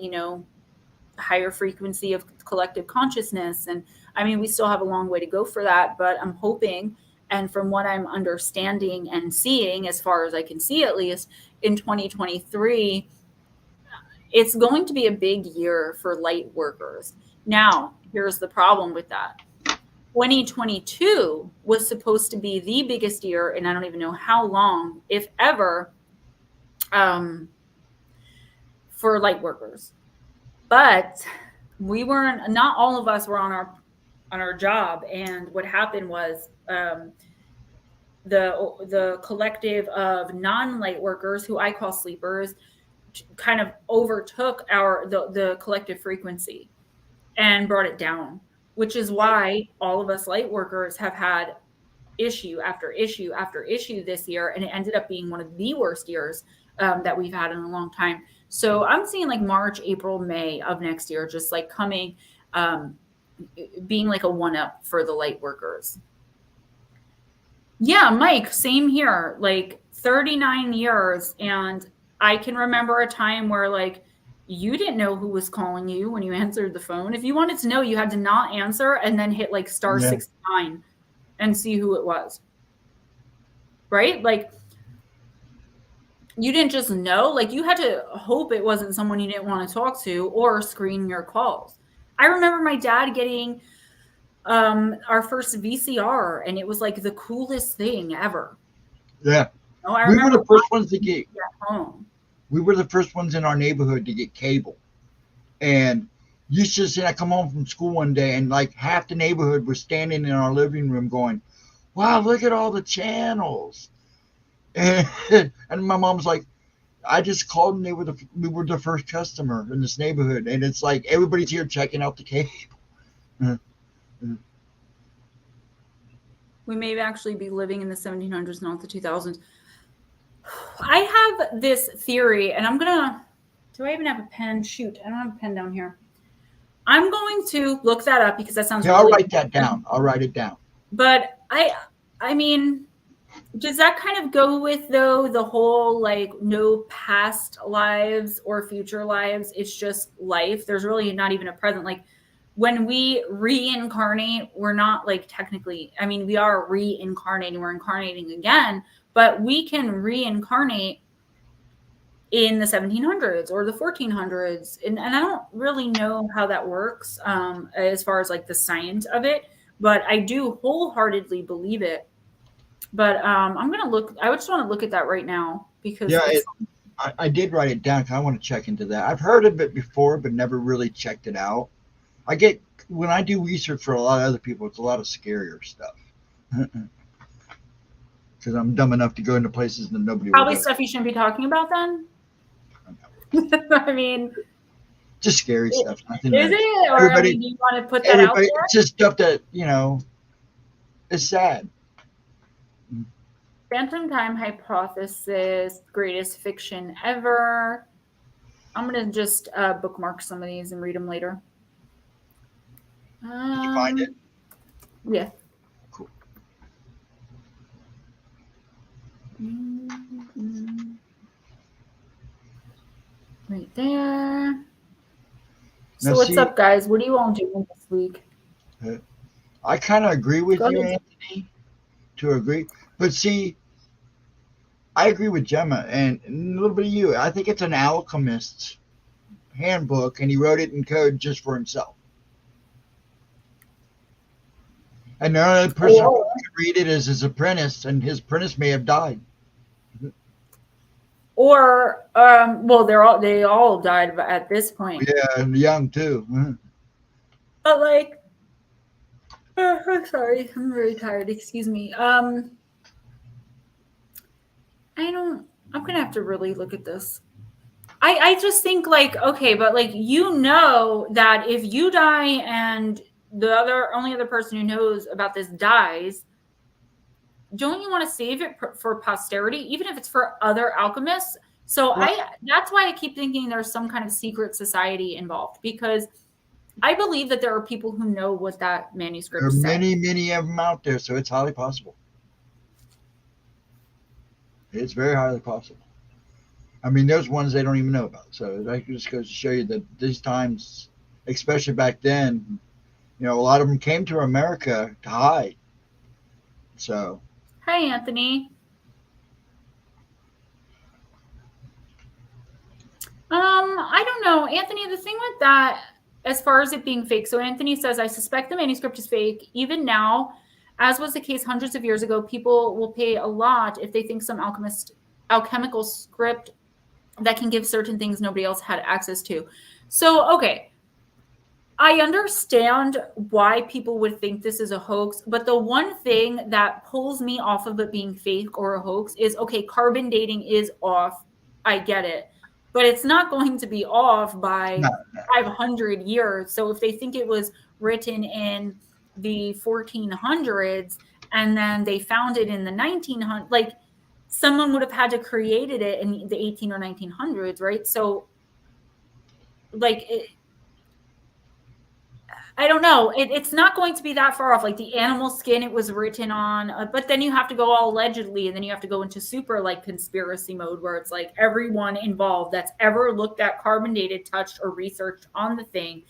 higher frequency of collective consciousness. And I mean, we still have a long way to go for that, but I'm hoping, and from what I'm understanding and seeing, as far as I can see, at least in 2023, it's going to be a big year for light workers. Now, here's the problem with that. 2022 was supposed to be the biggest year, and I don't even know how long, if ever, for light workers. But not all of us were on our job. And what happened was the collective of non-light workers, who I call sleepers, kind of overtook the collective frequency and brought it down, which is why all of us light workers have had issue after issue after issue this year. And it ended up being one of the worst years that we've had in a long time. So I'm seeing like March, April, May of next year, just like coming, being like a 1-up for the light workers. Yeah, Mike, same here, like 39 years. And I can remember a time where like you didn't know who was calling you when you answered the phone. If you wanted to know, you had to not answer and then hit like star 69 and see who it was. Right? Like, you didn't just know, like you had to hope it wasn't someone you didn't want to talk to or screen your calls. I remember my dad getting our first VCR, and it was like the coolest thing ever. Yeah. We were the first ones to get home. We were the first ones in our neighborhood to get cable. And you should have seen, I come home from school one day and like half the neighborhood was standing in our living room going, wow, look at all the channels. And my mom's like, I just called and we were the first customer in this neighborhood. And it's like, everybody's here checking out the cable. We may actually be living in the 1700s, not the 2000s. I have this theory, and do I even have a pen? Shoot, I don't have a pen down here. I'm going to look that up because that sounds I'll write that down. I'll write it down. But I mean, does that kind of go with, though, the whole, like, no past lives or future lives? It's just life. There's really not even a present. Like, when we reincarnate, we're not, like, technically, I mean, we are reincarnating. We're incarnating again. But we can reincarnate in the 1700s or the 1400s. And I don't really know how that works as far as, like, the science of it. But I do wholeheartedly believe it. But I'm going to look. I just want to look at that right now because I did write it down because I want to check into that. I've heard of it before, but never really checked it out. When I do research for a lot of other people, it's a lot of scarier stuff. Because I'm dumb enough to go into places that nobody will Probably go. stuff you shouldn't be talking about then. I mean, just scary stuff. Nothing is it? Or I mean, do you want to put that out there? It's just stuff that is sad. Phantom Time Hypothesis, greatest fiction ever. I'm gonna just bookmark some of these and read them later. Did you find it? Yeah. Cool. Right there. So what's up, guys? What are you all doing this week? I kind of agree with you, Anthony, to agree. But see, I agree with Gemma and a little bit of you. I think it's an alchemist's handbook, and he wrote it in code just for himself. And the only person who could read it is his apprentice, and his apprentice may have died. Or, well, they all died at this point. Yeah, and young too. But like, I'm sorry, I'm very tired. Excuse me. I'm gonna have to really look at this. I just think like, okay, but like, that if you die and the only other person who knows about this dies, don't you want to save it for posterity, even if it's for other alchemists? So right. That's why I keep thinking there's some kind of secret society involved, because I believe that there are people who know what that manuscript says. There are many of them out there, so it's highly possible. It's very highly possible. I mean, there's ones they don't even know about. So that just goes to show you that these times, especially back then, a lot of them came to America to hide. So. Hi, Anthony. I don't know, Anthony. The thing with that, as far as it being fake, so Anthony says, I suspect the manuscript is fake. Even now, as was the case hundreds of years ago, people will pay a lot if they think some alchemical script that can give certain things nobody else had access to. So, okay, I understand why people would think this is a hoax, but the one thing that pulls me off of it being fake or a hoax is, okay, carbon dating is off. I get it. But it's not going to be off by 500 years. So if they think it was written in the 1400s and then they found it in the 1900s, like someone would have had to created it in the 18 or 1900s, right? So like I don't know. It's not going to be that far off. Like the animal skin it was written on, but then you have to go all allegedly, and then you have to go into super like conspiracy mode where it's like everyone involved that's ever looked at, carbon dated, touched, or researched on the thing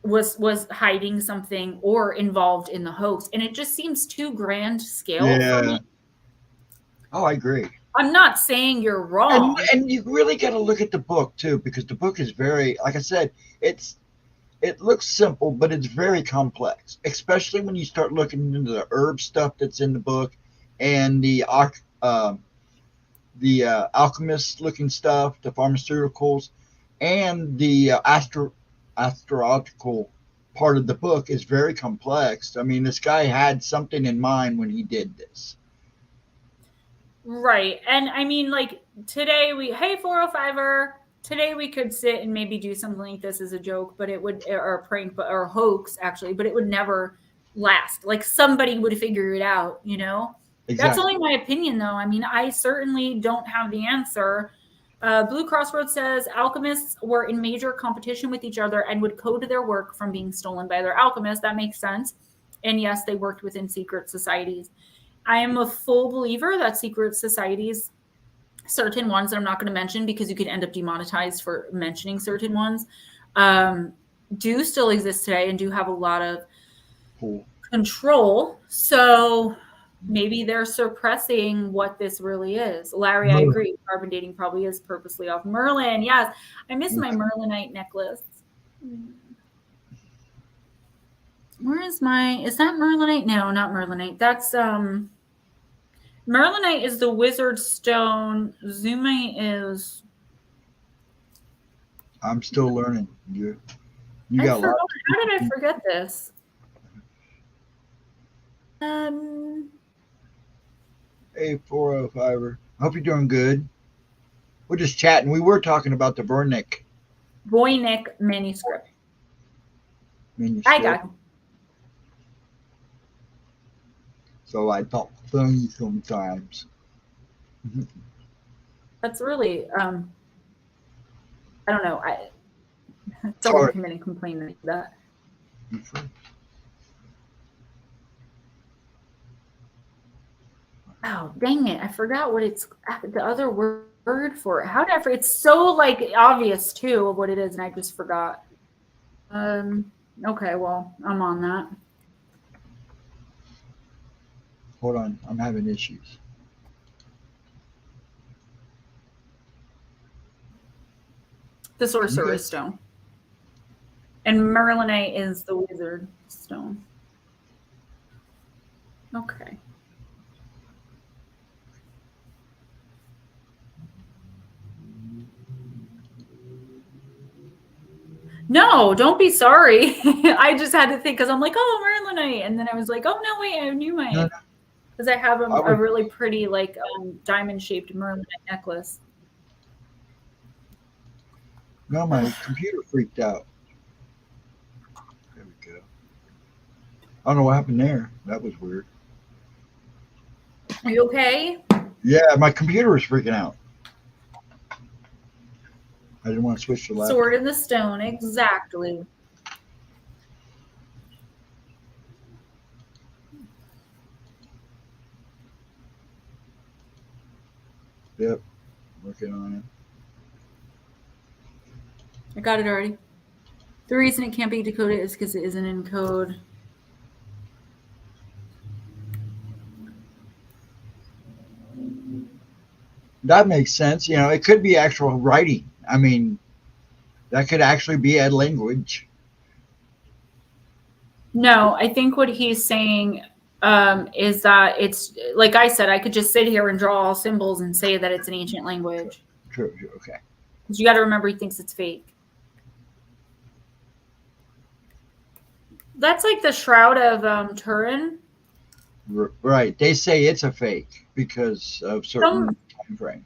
was hiding something or involved in the hoax. And it just seems too grand scale for me. Oh, I agree. I'm not saying you're wrong. And you really got to look at the book too, because the book is very, like I said, it looks simple, but it's very complex, especially when you start looking into the herb stuff that's in the book and the alchemist looking stuff, the pharmaceuticals, and the astrological part of the book is very complex. I mean, this guy had something in mind when he did this. Right. And I mean, like today hey, 405er. Today we could sit and maybe do something like this as a joke, but or a prank, or a hoax actually, but it would never last. Like somebody would figure it out, Exactly. That's only my opinion though. I mean, I certainly don't have the answer. Blue Crossroads says alchemists were in major competition with each other and would code their work from being stolen by their alchemists. That makes sense. And yes, they worked within secret societies. I am a full believer that secret societies, certain ones that I'm not going to mention because you could end up demonetized for mentioning certain ones, do still exist today and do have a lot of control. So maybe they're suppressing what this really is. Larry, I agree. Carbon dating probably is purposely off. Merlin, yes. I miss my Merlinite necklace. Where is is that Merlinite? No, not Merlinite. That's Merlinite is the wizard stone. Zoomite is. I'm still learning. You I got a lot. forgot. How did I forget this? Hey, 405er. I hope you're doing good. We're just chatting. We were talking about the Voynich manuscript. manuscript. I got it. So I talk funny sometimes. That's really I don't know. Someone come in and complain like that. Oh, dang it. I forgot what it's the other word for it. How did I forget? It's so like obvious too of what it is, and I just forgot. Okay, well, I'm on that. Hold on, I'm having issues. The sorcerer's stone. And Merlinite is the wizard stone. Okay. No, don't be sorry. I just had to think because I'm like, oh, Merlinite. And then I was like, oh, no, wait, I knew my. Because I have a really pretty, like, diamond-shaped Merlinite necklace. No, my computer freaked out. There we go. I don't know what happened there. That was weird. Are you okay? Yeah, my computer was freaking out. I didn't want to switch to laptop. Sword in the stone, exactly. Yep, working on it. I got it already. The reason it can't be decoded is because it isn't in code. That makes sense. You know, it could be actual writing. I mean, that could actually be a language. No, I think what he's saying is that it's, like I said, I could just sit here and draw all symbols and say that it's an ancient language. True. Okay. Because you got to remember he thinks it's fake. That's like the Shroud of Turin. Right. They say it's a fake because of certain time frame.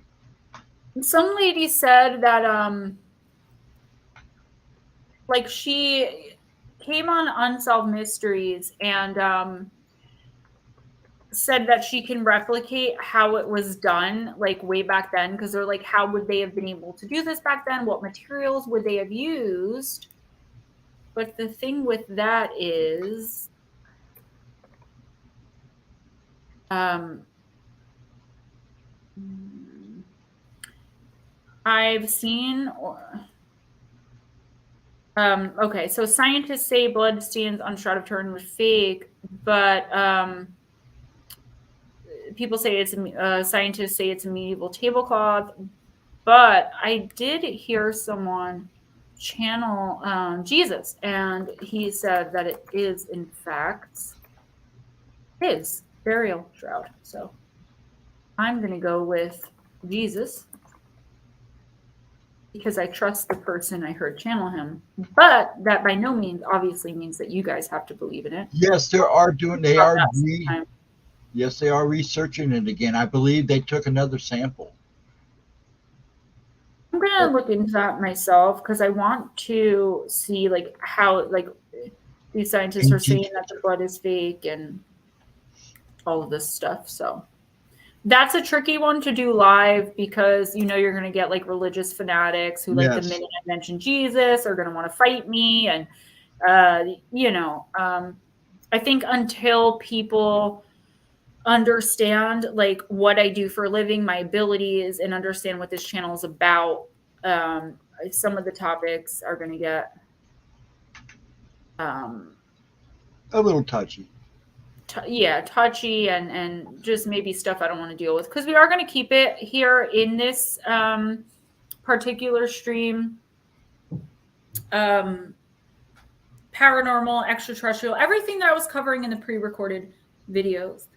Some lady said that like she came on Unsolved Mysteries and said that she can replicate how it was done like way back then, because they're like, how would they have been able to do this back then? What materials would they have used? But the thing with that is I've seen okay, so scientists say bloodstains on Shroud of Turin were fake, but people say it's scientists say it's a medieval tablecloth. But I did hear someone channel Jesus, and he said that it is in fact his burial shroud. So I'm going to go with Jesus because I trust the person I heard channel him. But that by no means obviously means that you guys have to believe in it. Yes, they are yes, they are researching it again. I believe they took another sample. I'm gonna look into that myself because I want to see like how like these scientists are saying that the blood is fake and all of this stuff. So that's a tricky one to do live because you know you're gonna get like religious fanatics who like the minute I mention Jesus are gonna want to fight me, and you know, I think until people understand like what I do for a living, my abilities, and understand what this channel is about, some of the topics are going to get a little touchy. Touchy and just maybe stuff I don't want to deal with, because we are going to keep it here in this particular stream. Paranormal, extraterrestrial, everything that I was covering in the pre-recorded videos.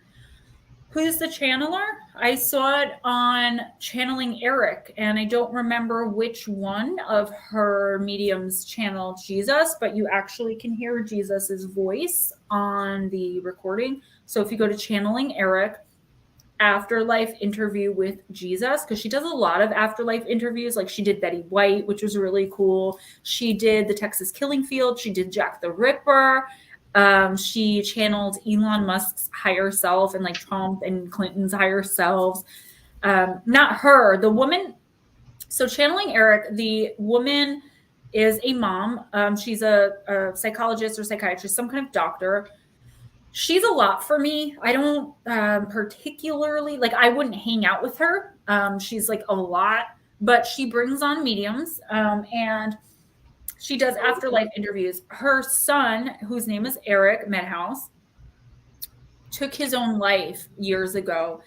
Who's the channeler? I saw it on Channeling Eric, and I don't remember which one of her mediums channeled Jesus, but you actually can hear Jesus's voice on the recording. So if you go to Channeling Eric, afterlife interview with Jesus, because she does a lot of afterlife interviews. Like she did Betty White, which was really cool. She did the Texas Killing Field. She did Jack the Ripper. She channeled Elon Musk's higher self and like Trump and Clinton's higher selves. Not her, the woman. So Channeling Eric, the woman is a mom. She's a psychologist or psychiatrist, some kind of doctor. She's a lot for me. I don't particularly like, I wouldn't hang out with her. She's like a lot, but she brings on mediums and she does afterlife interviews. Her son, whose name is Eric Medhouse, took his own life years ago,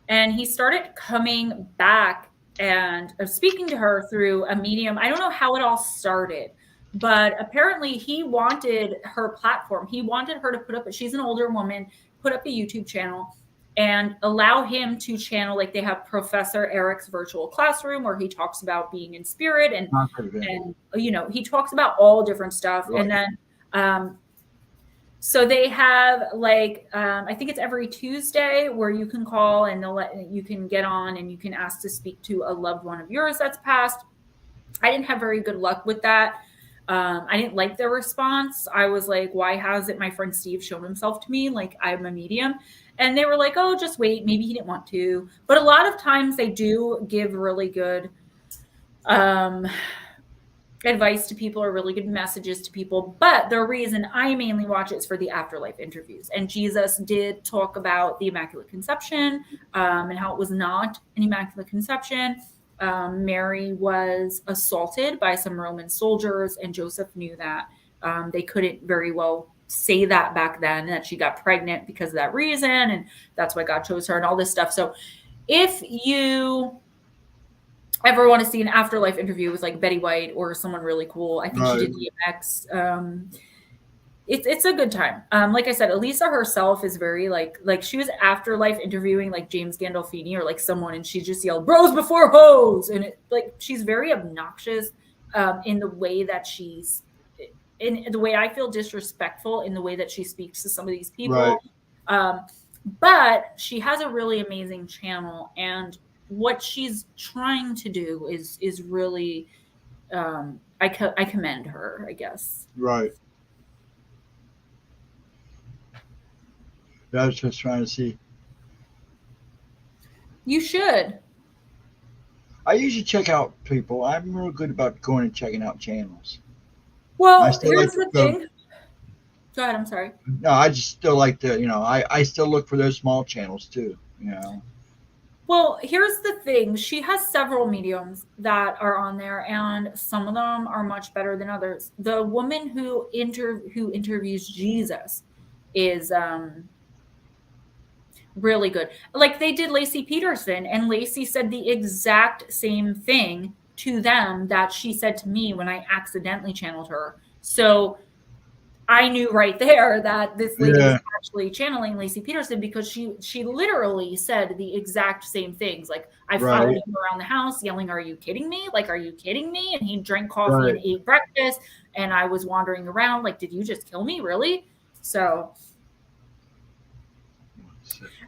and he started coming back and speaking to her through a medium. I don't know how it all started, but apparently he wanted her platform. He wanted her to put up, she's an older woman, put up a YouTube channel and allow him to channel. Like they have Professor Eric's virtual classroom where he talks about being in spirit and you know, he talks about all different stuff. Right. And then so they have like I think it's every Tuesday where you can call and you can get on and you can ask to speak to a loved one of yours that's passed. I didn't have very good luck with that. I didn't like their response. I was like, why hasn't my friend Steve shown himself to me? Like I'm a medium. And they were like, oh, just wait. Maybe he didn't want to. But a lot of times they do give really good advice to people or really good messages to people. But the reason I mainly watch it is for the afterlife interviews. And Jesus did talk about the Immaculate Conception and how it was not an Immaculate Conception. Mary was assaulted by some Roman soldiers, and Joseph knew that. They couldn't very well say that back then, and that she got pregnant because of that reason, and that's why God chose her and all this stuff. So if you ever want to see an afterlife interview with like Betty White or someone really cool, I think she did DMX. It's a good time. Like I said, Elisa herself is very like she was afterlife interviewing like James Gandolfini or like someone, and she just yelled "bros before hoes," and it, like she's very obnoxious in the way that she's in the way I feel disrespectful in the way that she speaks to some of these people. Right. But she has a really amazing channel, and what she's trying to do is really I commend her, I guess. Right. I was just trying to see. You should. I usually check out people. I'm real good about going and checking out channels. Well, here's the thing. Go ahead. I'm sorry. No, I just still like to, you know, I still look for those small channels too, you know. Well, here's the thing. She has several mediums that are on there, and some of them are much better than others. The woman who interviews Jesus is really good. Like they did Lacey Peterson, and Lacey said the exact same thing to them that she said to me when I accidentally channeled her. So I knew right there that this lady was actually channeling Lacey Peterson, because she literally said the exact same things. Like I followed him around the house yelling, "Are you kidding me? Like, are you kidding me?" And he drank coffee and ate breakfast, and I was wandering around like, "Did you just kill me? Really?" So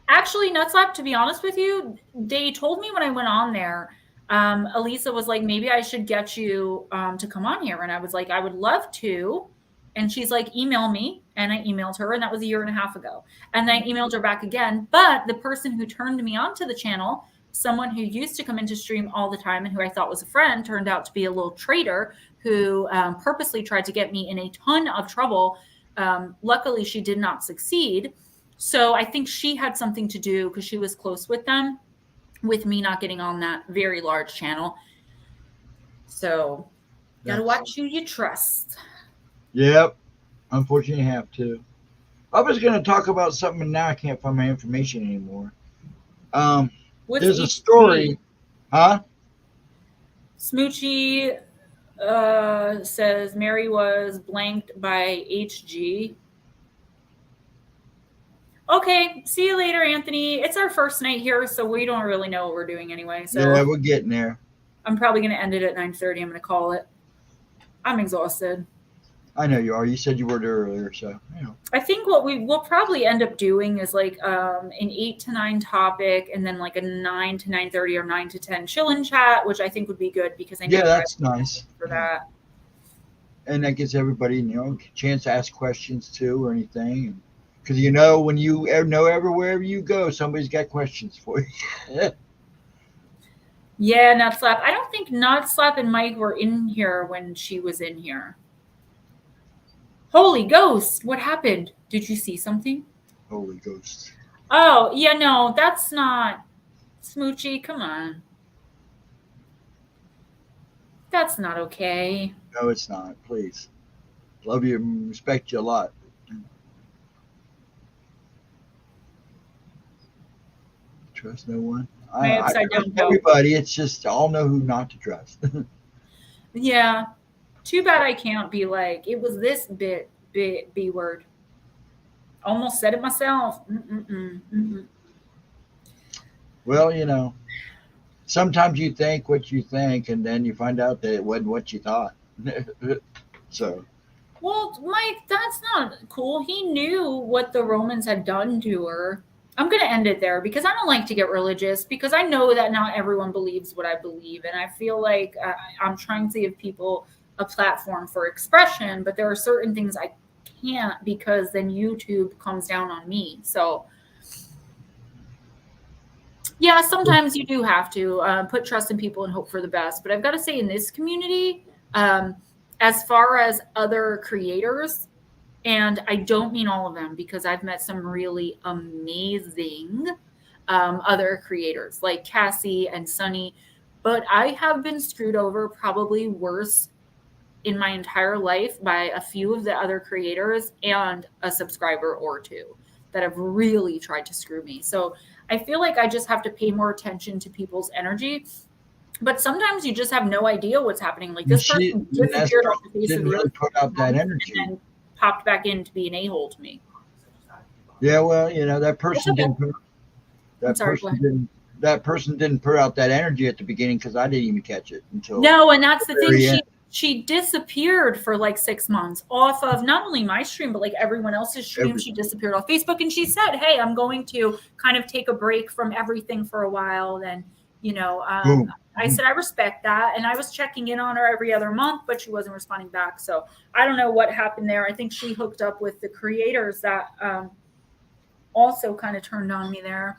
actually, Nutslap, to be honest with you, they told me when I went on there, Elisa was like, maybe I should get you to come on here. And I was like, I would love to. And she's like, email me. And I emailed her, and that was a year and a half ago. And then I emailed her back again. But the person who turned me onto the channel, someone who used to come into stream all the time and who I thought was a friend, turned out to be a little traitor who purposely tried to get me in a ton of trouble. Luckily, she did not succeed. So I think she had something to do, because she was close with them, with me not getting on that very large channel. So gotta watch who you trust. Yep. Unfortunately, you have to. I was going to talk about something, and now I can't find my information anymore. There's a story. Huh? Smoochie says Mary was blanked by HG. Okay, see you later, Anthony. It's our first night here, so we don't really know what we're doing anyway. So yeah, we're getting there. I'm probably going to end it at 9:30. I'm going to call it. I'm exhausted. I know you are. You said you were there earlier, so you know. I think what we will probably end up doing is like an 8 to 9 topic, and then like a 9 to 9:30 or 9 to 10 chill and chat, which I think would be good because I know that's nice for that. And that gives everybody, a chance to ask questions too or anything. Because when you know everywhere you go, somebody's got questions for you. Yeah, Nut Slap. I don't think Nut Slap and Mike were in here when she was in here. Holy Ghost, what happened? Did you see something? Holy Ghost. Oh, yeah, no, that's not Smoochie. Come on. That's not okay. No, it's not. Please. Love you and respect you a lot. Trust no one. I trust everybody. It's just I'll know who not to trust. Yeah. Too bad I can't be like, it was this B word. Almost said it myself. Well, sometimes you think what you think, and then you find out that it wasn't what you thought. So. Well, Mike, that's not cool. He knew what the Romans had done to her. I'm going to end it there because I don't like to get religious because I know that not everyone believes what I believe. And I feel like I'm trying to give people a platform for expression, but there are certain things I can't because then YouTube comes down on me. So yeah, sometimes you do have to put trust in people and hope for the best. But I've got to say in this community, as far as other creators, and I don't mean all of them because I've met some really amazing other creators like Cassie and Sunny, but I have been screwed over probably worse in my entire life by a few of the other creators and a subscriber or two that have really tried to screw me. So I feel like I just have to pay more attention to people's energy. But sometimes you just have no idea what's happening. Like this person disappeared off the face of the really earth, put out that energy, and popped back in to be an a-hole to me. Yeah, well, that person okay. that person didn't put out that energy at the beginning because I didn't even catch it until. No, and that's the thing. She disappeared for like 6 months off of not only my stream, but like everyone else's stream. She disappeared off Facebook and she said, hey, I'm going to kind of take a break from everything for a while. Then, I said, I respect that. And I was checking in on her every other month, but she wasn't responding back. So I don't know what happened there. I think she hooked up with the creators that also kind of turned on me there.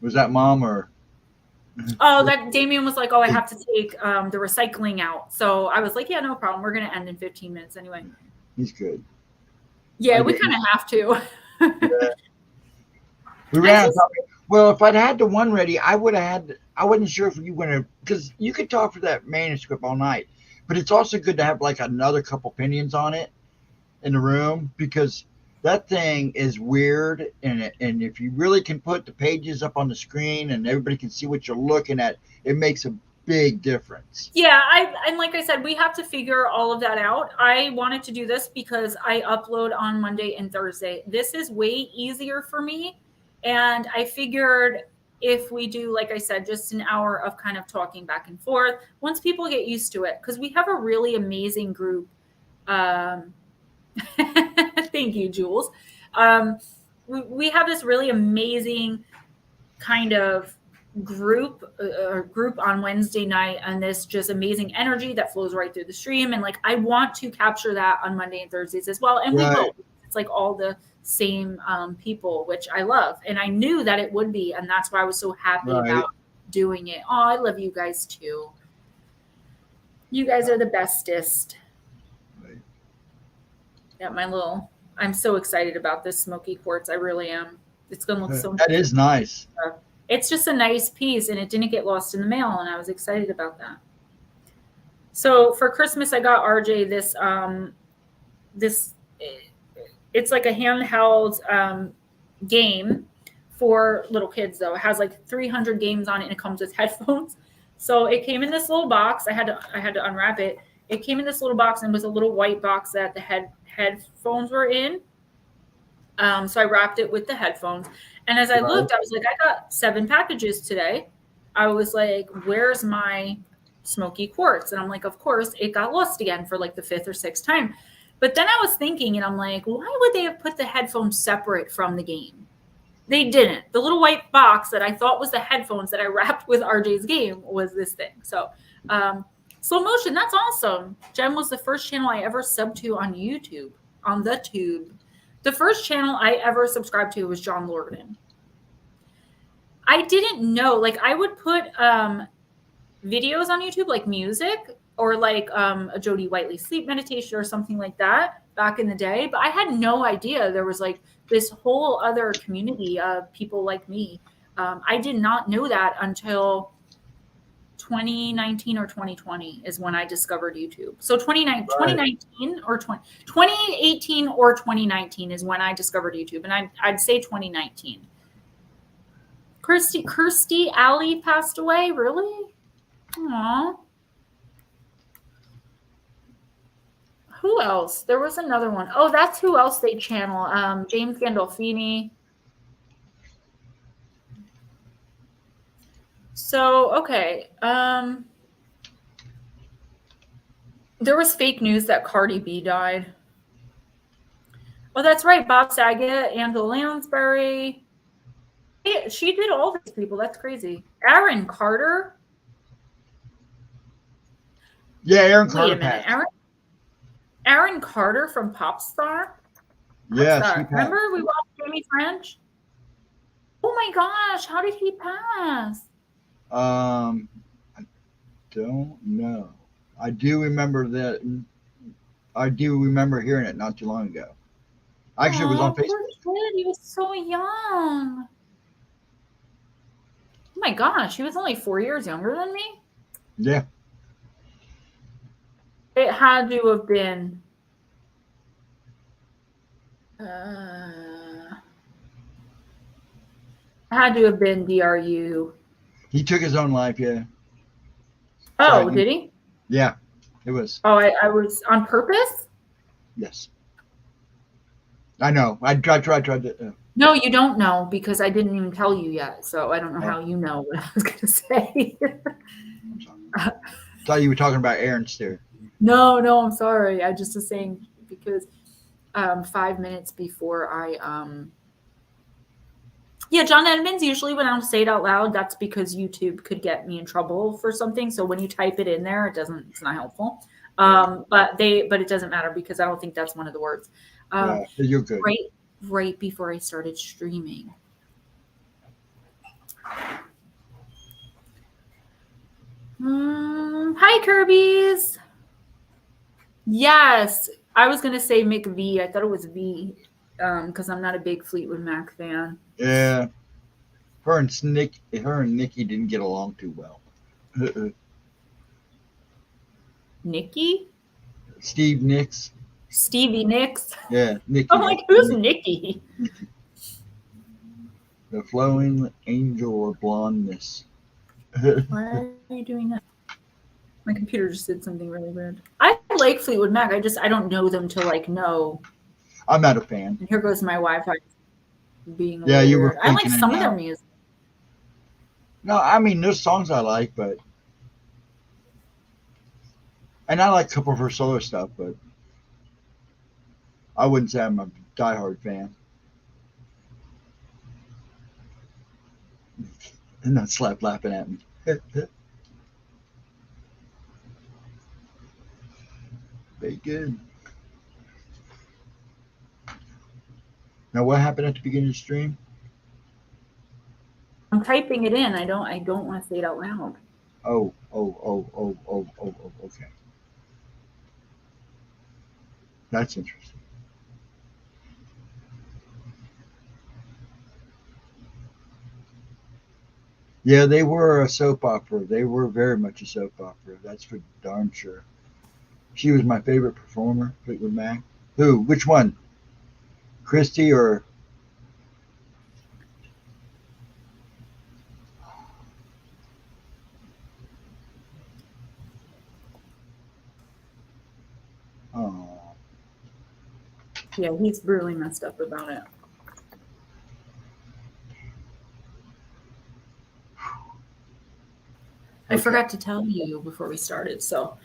Was that mom or? Oh, that Damien was like, oh, I have to take the recycling out. So I was like, yeah, no problem. We're going to end in 15 minutes anyway. He's good. Yeah, we kind of have to. Yeah. We ran out of topic. Well, if I'd had the one ready, I wasn't sure if you were going to, because you could talk for that manuscript all night, but it's also good to have like another couple opinions on it in the room because that thing is weird. And if you really can put the pages up on the screen and everybody can see what you're looking at, it makes a big difference. Yeah, and like I said, we have to figure all of that out. I wanted to do this because I upload on Monday and Thursday. This is way easier for me. And I figured if we do, like I said, just an hour of kind of talking back and forth, once people get used to it, because we have a really amazing group. Thank you, Jules. We have this really amazing kind of group on Wednesday night, and this just amazing energy that flows right through the stream. And like, I want to capture that on Monday and Thursdays as well. And we will. It's like all the same people, which I love. And I knew that it would be. And that's why I was so happy about doing it. Oh, I love you guys too. You guys are the bestest. Yeah, I'm so excited about this smoky quartz. I really am. It's going to look so nice. That is nice. It's just a nice piece and it didn't get lost in the mail. And I was excited about that. So for Christmas, I got RJ this it's like a handheld game for little kids though. It has like 300 games on it and it comes with headphones. So it came in this little box. I had to unwrap it. It came in this little box and was a little white box that the headphones were in. So I wrapped it with the headphones. And as I looked, I was like, I got 7 packages today. I was like, where's my smoky quartz? And I'm like, of course, it got lost again for like the 5th or 6th time. But then I was thinking, and I'm like, why would they have put the headphones separate from the game? They didn't. The little white box that I thought was the headphones that I wrapped with RJ's game was this thing. So slow motion, that's awesome. Gem was the first channel I ever subbed to on YouTube, on the tube. The first channel I ever subscribed to was John Lorgan. I didn't know, like I would put videos on YouTube, like music or like a Jody Whiteley sleep meditation or something like that back in the day. But I had no idea there was like this whole other community of people like me. I did not know that until 2019 or 2020 is when I discovered YouTube. So 2019 or 2018 or 2019 is when I discovered YouTube. And I'd say 2019. Kirstie Alley passed away. Really? Aww. Who else? There was another one. Oh, that's who else they channel. James Gandolfini. So, okay. There was fake news that Cardi B died. Oh, that's right. Bob Saget, Angela Lansbury. She did all these people. That's crazy. Aaron Carter. Yeah, Aaron Carter. Wait a minute. Aaron Carter from Popstar? Yes. Remember we watched Jamie French? Oh my gosh, how did he pass? I don't know. I do remember that. I do remember hearing it not too long ago. Actually, it was on Facebook. Poor kid, he was so young. Oh my gosh, he was only 4 years younger than me? Yeah. It had to have been. Had to have been DRU. He took his own life, yeah. Oh, did he? Yeah, it was. Oh, I was on purpose? Yes. I know. I tried to. No, you don't know because I didn't even tell you yet. So I don't know how you know what I was going to say. I'm sorry. I thought you were talking about Aaron Steer. No, I'm sorry. I just was saying because 5 minutes before I yeah, John Edmonds, usually when I don't say it out loud, that's because YouTube could get me in trouble for something. So when you type it in there, it's not helpful. But it doesn't matter because I don't think that's one of the words. You're good. Right before I started streaming. Hi, Kirby's. Yes, I was gonna say McV. I thought it was V, because I'm not a big Fleetwood Mac fan. Yeah, her and Nikki didn't get along too well. Nikki? Stevie Nicks. Yeah, Nikki. I'm like, who's Nikki? The flowing angel or blondness. Why are you doing that? My computer just did something really weird. I like Fleetwood Mac. I don't know them to like know. I'm not a fan. And here goes my Wi-Fi being you were. Weird. I like some of their music. No, I mean there's songs I like, and I like a couple of her solo stuff, but I wouldn't say I'm a diehard fan. And not slap laughing at me. Very good. Now, what happened at the beginning of the stream? I'm typing it in. I don't want to say it out loud. Oh, okay. That's interesting. Yeah, they were a soap opera. They were very much a soap opera. That's for darn sure. She was my favorite performer, Fleetwood Mac. Who? Which one? Christy or? Oh. Yeah, he's really messed up about it. forgot to tell you before we started. So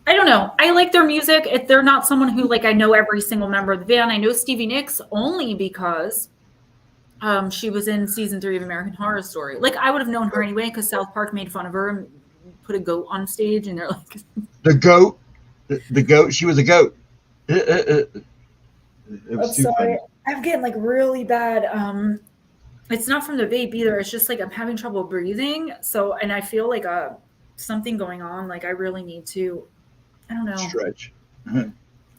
I don't know. I like their music. They're not someone who like I know every single member of the band. I know Stevie Nicks only because she was in season 3 of American Horror Story. Like I would have known her anyway because South Park made fun of her and put a goat on stage, and they're like the goat, the goat. She was a goat. I'm sorry. I'm getting like really bad. It's not from the vape either. It's just like I'm having trouble breathing. So, and I feel like something going on. Like I really need to, I don't know,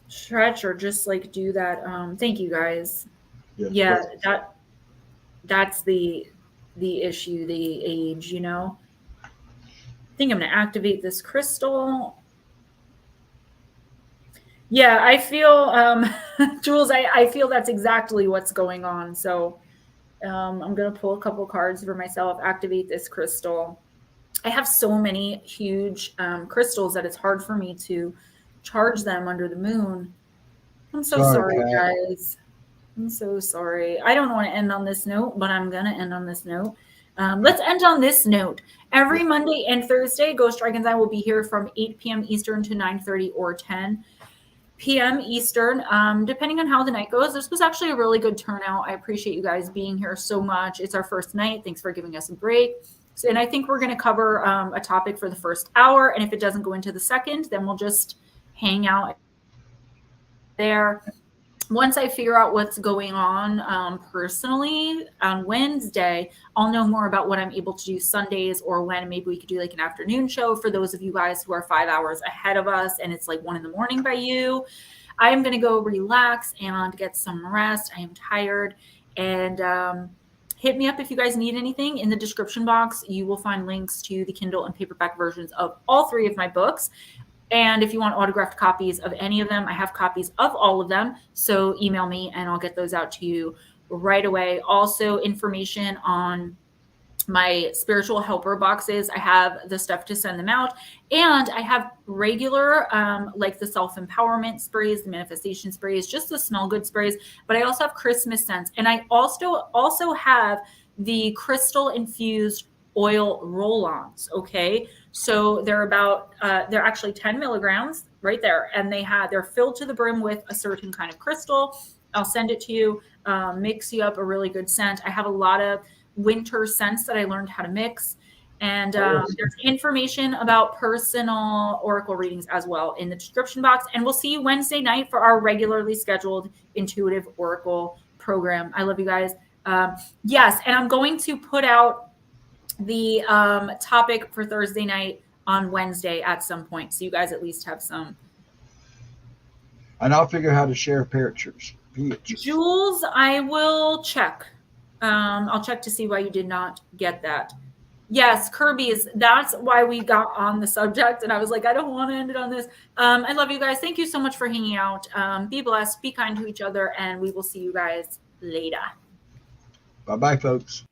stretch or just like do that. Thank you guys. Yeah, that's the issue, the age, you know. I think I'm gonna activate this crystal. Yeah, I feel Jules, I feel that's exactly what's going on. So I'm gonna pull a couple cards for myself, activate this crystal. I have so many huge crystals that it's hard for me to charge them under the moon. I'm so sorry guys. I'm so sorry. I don't want to end on this note, but I'm going to end on this note. Let's end on this note. Every Monday and Thursday, Ghostdragonzw will be here from 8 p.m. Eastern to 9:30 or 10 p.m. Eastern, depending on how the night goes. This was actually a really good turnout. I appreciate you guys being here so much. It's our first night. Thanks for giving us a break. So, and I think we're going to cover a topic for the first hour. And if it doesn't go into the second, then we'll just hang out there. Once I figure out what's going on personally on Wednesday, I'll know more about what I'm able to do Sundays or when maybe we could do like an afternoon show for those of you guys who are 5 hours ahead of us and it's like 1 a.m. by you. I am going to go relax and get some rest. I am tired. And hit me up if you guys need anything. In the description box, you will find links to the Kindle and paperback versions of all 3 of my books. And if you want autographed copies of any of them, I have copies of all of them. So email me and I'll get those out to you right away. Also, information on my spiritual helper boxes. I have the stuff to send them out. And I have regular, like the self-empowerment sprays, the manifestation sprays, just the smell good sprays. But I also have Christmas scents. And I also have the crystal infused oil roll-ons. Okay. So they're actually 10 milligrams right there. And they're filled to the brim with a certain kind of crystal. I'll send it to you, mix you up a really good scent. I have a lot of winter scents that I learned how to mix. And there's information about personal oracle readings as well in the description box. And we'll see you Wednesday night for our regularly scheduled intuitive oracle program. I love you guys. Yes. And I'm going to put out the topic for Thursday night on Wednesday at some point. So you guys at least have some. And I'll figure out how to share pictures. Jules, I will check. I'll check to see why you did not get that. Yes, Kirby's. That's why we got on the subject. And I was like, I don't want to end it on this. I love you guys. Thank you so much for hanging out. Be blessed. Be kind to each other. And we will see you guys later. Bye-bye, folks.